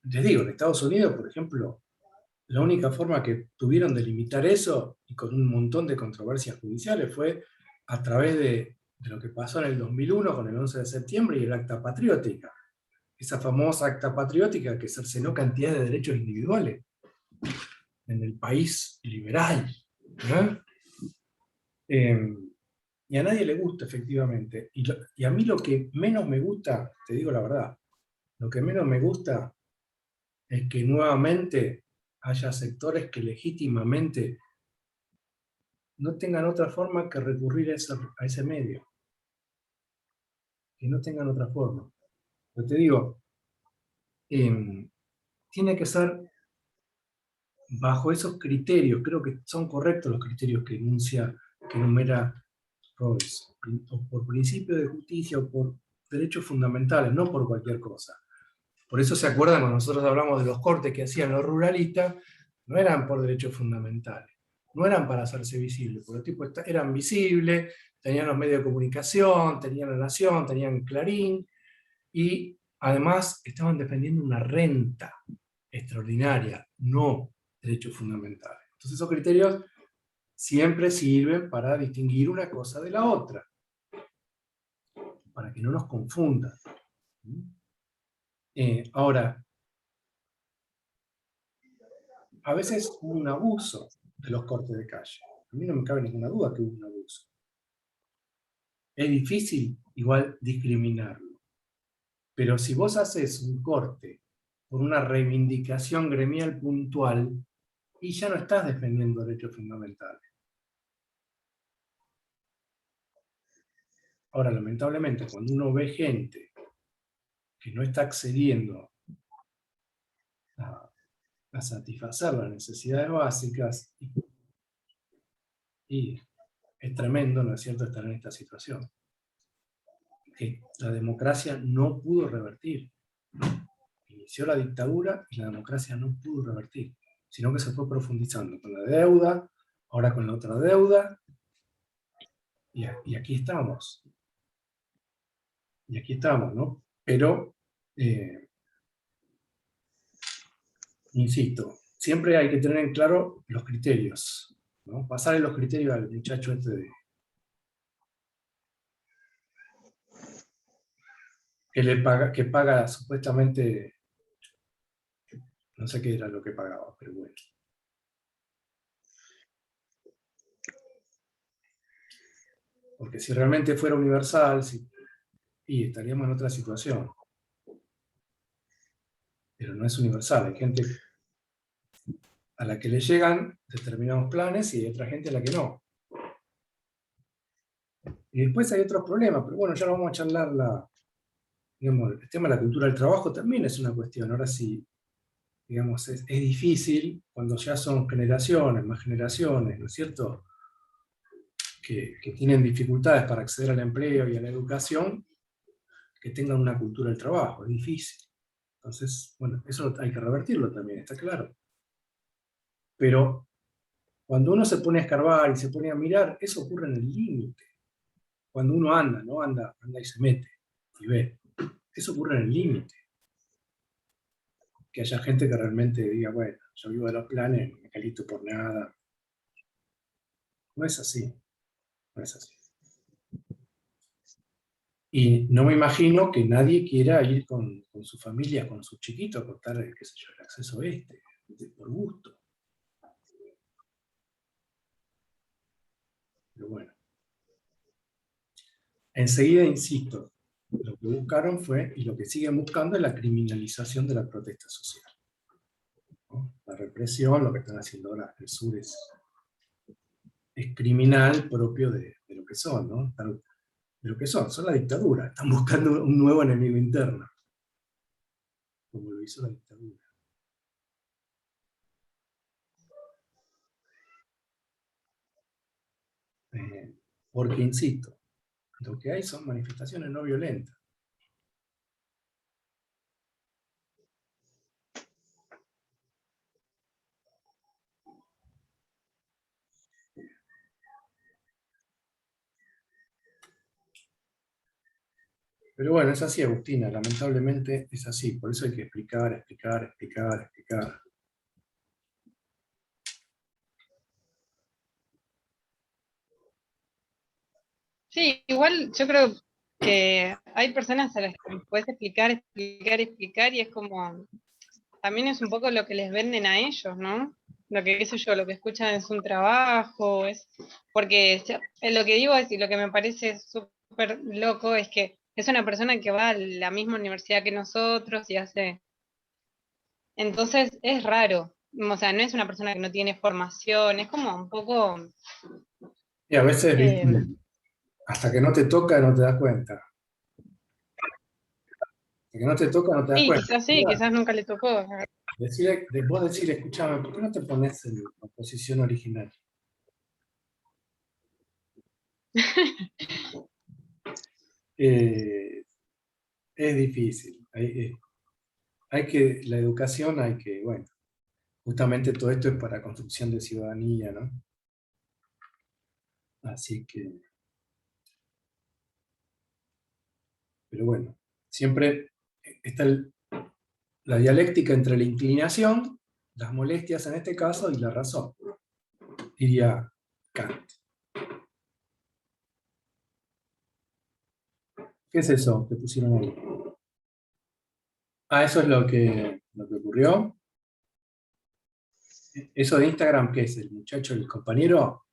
les digo, en Estados Unidos, por ejemplo, la única forma que tuvieron de limitar eso, y con un montón de controversias judiciales, fue a través de lo que pasó en el 2001 con el 11 de septiembre y el Acta Patriótica. Esa famosa Acta Patriótica que cercenó cantidad de derechos individuales en el país liberal, ¿no? Y a nadie le gusta, efectivamente. Y a mí lo que menos me gusta, te digo la verdad, lo que menos me gusta es que nuevamente haya sectores que legítimamente no tengan otra forma que recurrir a ese medio. Que no tengan otra forma. Pero te digo, tiene que ser bajo esos criterios, creo que son correctos los criterios que enumera Rawls, o por principio de justicia o por derechos fundamentales, no por cualquier cosa. Por eso se acuerdan cuando nosotros hablamos de los cortes que hacían los ruralistas, no eran por derechos fundamentales, no eran para hacerse visibles, porque los tipos eran visibles, tenían los medios de comunicación, tenían La Nación, tenían Clarín, y además estaban defendiendo una renta extraordinaria, no derechos fundamentales. Entonces esos criterios siempre sirven para distinguir una cosa de la otra. para que no nos confundan. Ahora, a veces hubo un abuso de los cortes de calle. A mí no me cabe ninguna duda que hubo un abuso. Es difícil igual discriminarlo. Pero si vos haces un corte por una reivindicación gremial puntual, y ya no estás defendiendo derechos fundamentales. Ahora, lamentablemente, cuando uno ve gente que no está accediendo a satisfacer las necesidades básicas, y es tremendo, ¿no es cierto?, estar en esta situación. Que la democracia no pudo revertir. Inició la dictadura y la democracia no pudo revertir, sino que se fue profundizando con la deuda, ahora con la otra deuda, y aquí estamos. Y aquí estamos, ¿no? Pero, insisto, siempre hay que tener en claro los criterios, ¿no? Pasarle los criterios al muchacho este que paga supuestamente, no sé qué era lo que pagaba, pero bueno. Porque si realmente fuera universal, y estaríamos en otra situación. Pero no es universal, hay gente a la que le llegan determinados planes y hay otra gente a la que no. Y después hay otros problemas, pero bueno, ya lo vamos a charlar. Digamos, el tema de la cultura del trabajo también es una cuestión. Ahora sí, digamos, es difícil cuando ya son generaciones, más generaciones, ¿no es cierto?, que tienen dificultades para acceder al empleo y a la educación, que tengan una cultura del trabajo, es difícil. Entonces, bueno, eso hay que revertirlo también, está claro. Pero cuando uno se pone a escarbar y se pone a mirar, eso ocurre en el límite. Cuando uno anda, ¿no? Anda y se mete y ve. Eso ocurre en el límite. Que haya gente que realmente diga, bueno, yo vivo de los planes, no me calito por nada. No es así. No es así. Y no me imagino que nadie quiera ir con su familia, con sus chiquitos, a cortar, qué sé yo, el acceso por gusto. Pero bueno. Enseguida, insisto, lo que buscaron fue, y lo que siguen buscando, es la criminalización de la protesta social, ¿no? La represión, lo que están haciendo ahora el sur es criminal propio de lo que son, ¿no? De lo que son la dictadura, están buscando un nuevo enemigo interno, como lo hizo la dictadura. Porque, insisto, lo que hay son manifestaciones no violentas. Pero bueno, es así, Agustina, lamentablemente es así, por eso hay que explicar. Sí, igual yo creo que hay personas a las que les puedes explicar, y es como, también es un poco lo que les venden a ellos, ¿no? Lo que, qué sé yo, lo que escuchan es un trabajo, porque lo que digo es, y lo que me parece súper loco es que es una persona que va a la misma universidad que nosotros y hace, entonces es raro, o sea, no es una persona que no tiene formación, es como un poco... Y a veces, ¿viste? Hasta que no te toca, no te das cuenta. Hasta que no te toca, no te das Sí, cuenta. quizás sí, quizás nunca le tocó. Vos decirle, escuchame, ¿por qué no te pones en la posición original? Es difícil. La educación hay que, bueno, justamente todo esto es para construcción de ciudadanía, ¿no? Así que, pero bueno, siempre está la dialéctica entre la inclinación, las molestias en este caso, y la razón, diría Kant. ¿Qué es eso que pusieron ahí? Ah, eso es lo que ocurrió. ¿Eso de Instagram qué es? ¿El muchacho, el compañero?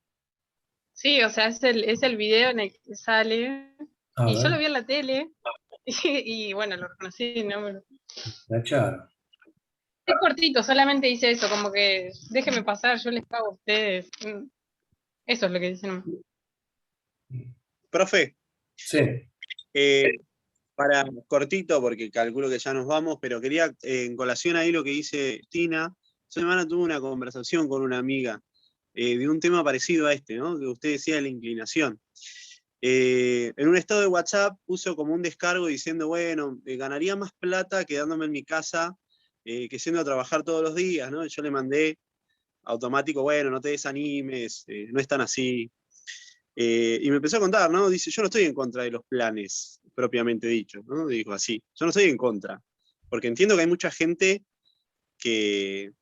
Sí, o sea, es el video en el que sale. A Y yo lo ver, vi en la tele. Y bueno, lo reconocí, ¿no? Bueno, la Charo. es cortito, solamente dice eso, como que déjenme pasar, yo les pago a ustedes. Eso es lo que dicen. Profe, Sí, eh, para cortito, porque calculo que ya nos vamos, pero quería, en colación ahí lo que dice Tina, esta semana tuve una conversación con una amiga de un tema parecido a este, ¿no? Que usted decía de la inclinación. En un estado de WhatsApp puso como un descargo diciendo, bueno, ganaría más plata quedándome en mi casa que siendo a trabajar todos los días, ¿no? Yo le mandé automático, bueno, no te desanimes, no es tan así. Y me empezó a contar, ¿no? Dice, yo no estoy en contra de los planes, propiamente dicho, ¿no? Dijo así, yo no estoy en contra, porque entiendo que hay mucha gente que...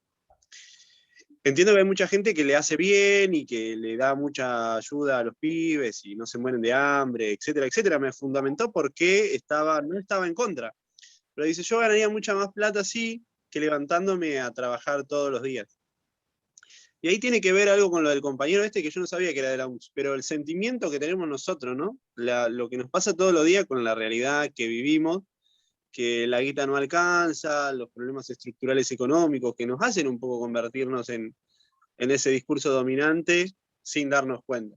Entiendo que hay mucha gente que le hace bien y que le da mucha ayuda a los pibes y no se mueren de hambre, etcétera, etcétera. Me fundamentó porque no estaba en contra. Pero dice, yo ganaría mucha más plata así que levantándome a trabajar todos los días. Y ahí tiene que ver algo con lo del compañero este que yo no sabía que era de la UNS, pero el sentimiento que tenemos nosotros, ¿no? Lo que nos pasa todos los días con la realidad que vivimos, que la guita no alcanza, los problemas estructurales económicos que nos hacen un poco convertirnos en ese discurso dominante sin darnos cuenta.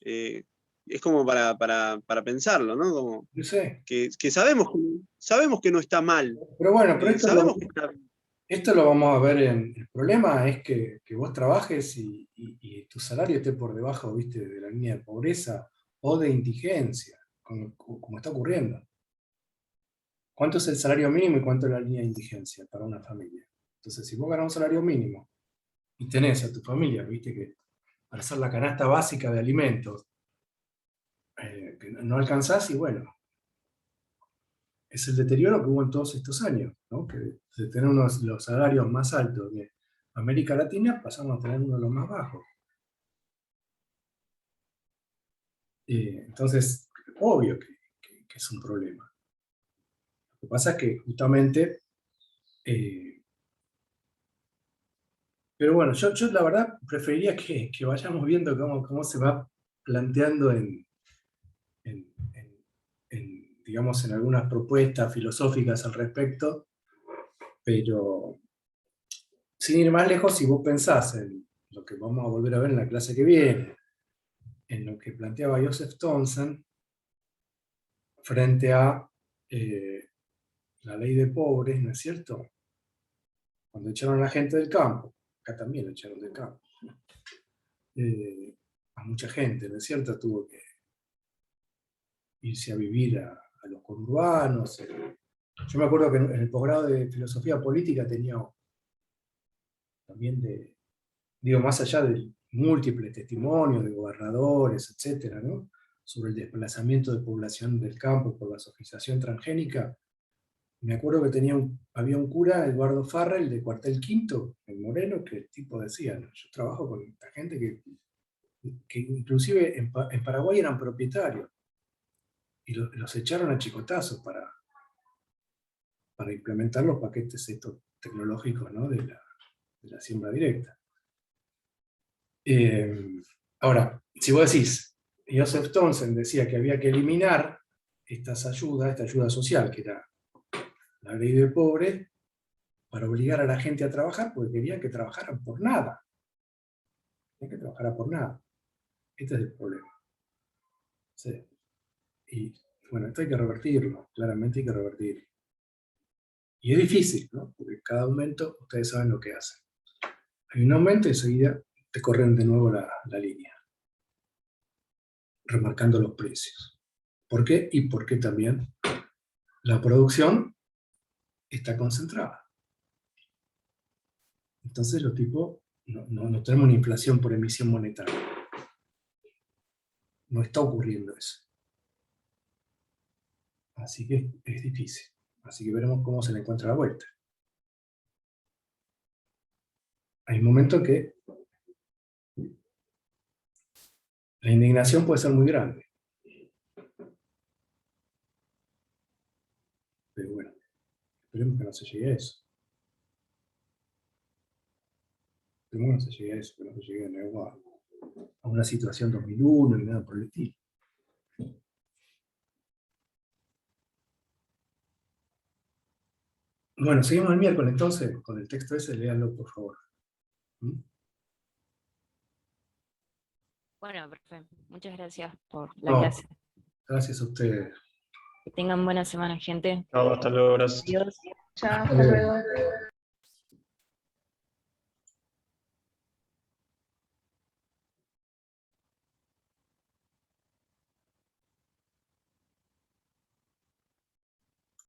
Es como para pensarlo, ¿no? Como yo sé. que sabemos que no está mal, Pero bueno, pero sabemos que está... esto lo vamos a ver el problema es que vos trabajes y tu salario esté por debajo, viste, de la línea de pobreza o de indigencia, como está ocurriendo. ¿Cuánto es el salario mínimo y cuánto es la línea de indigencia para una familia? Entonces, si vos ganás un salario mínimo y tenés a tu familia, viste, que para hacer la canasta básica de alimentos, que no alcanzás, y bueno, es el deterioro que hubo en todos estos años, ¿no? Que de tener los salarios más altos de América Latina pasamos a tener uno de los más bajos. Entonces, obvio que es un problema. Lo que pasa es que justamente, pero bueno, yo la verdad preferiría que vayamos viendo cómo se va planteando en, digamos, en algunas propuestas filosóficas al respecto, pero sin ir más lejos, si vos pensás en lo que vamos a volver a ver en la clase que viene, en lo que planteaba Joseph Thomson frente a la ley de pobres, ¿no es cierto? Cuando echaron a la gente del campo, acá también lo echaron del campo, a mucha gente, ¿no es cierto? Tuvo que irse a vivir a los conurbanos. Yo me acuerdo que en el posgrado de filosofía política tenía también digo, más allá de múltiples testimonios de gobernadores, etcétera, ¿no? Sobre el desplazamiento de población del campo por la sofisticación transgénica. Me acuerdo que había un cura, Eduardo Farrell, de Cuartel Quinto, en Moreno, que el tipo decía, ¿no? Yo trabajo con esta gente que inclusive en Paraguay eran propietarios, y los echaron a chicotazos para implementar los paquetes estos tecnológicos, ¿no? de la siembra directa. Ahora, si vos decís, Joseph Thomson decía que había que eliminar esta ayuda social, que era la ley del pobre, para obligar a la gente a trabajar, porque querían que trabajaran por nada. Querían que trabajara por nada. Este es el problema. Sí. Y bueno, esto hay que revertirlo, claramente hay que revertirlo. Y es difícil, ¿no? Porque cada aumento, ustedes saben lo que hacen. Hay un aumento y enseguida te corren de nuevo la línea, remarcando los precios. ¿Por qué? Y porque también la producción está concentrada. Entonces los tipos no tenemos una inflación por emisión monetaria. No está ocurriendo eso. Así que es difícil. Así que veremos cómo se le encuentra la vuelta. Hay momentos que la indignación puede ser muy grande. Esperemos que no se llegue a eso. Esperemos que no se llegue a eso, que no se llegue de nuevo a una situación 2001 ni nada por el estilo. Bueno, seguimos el miércoles entonces, con el texto ese, léanlo por favor. ¿Mm? Bueno, perfecto. Muchas gracias por la No, clase. gracias a ustedes. Que tengan buena semana, gente. Chao, hasta luego, gracias. Adiós. Chao, hasta luego.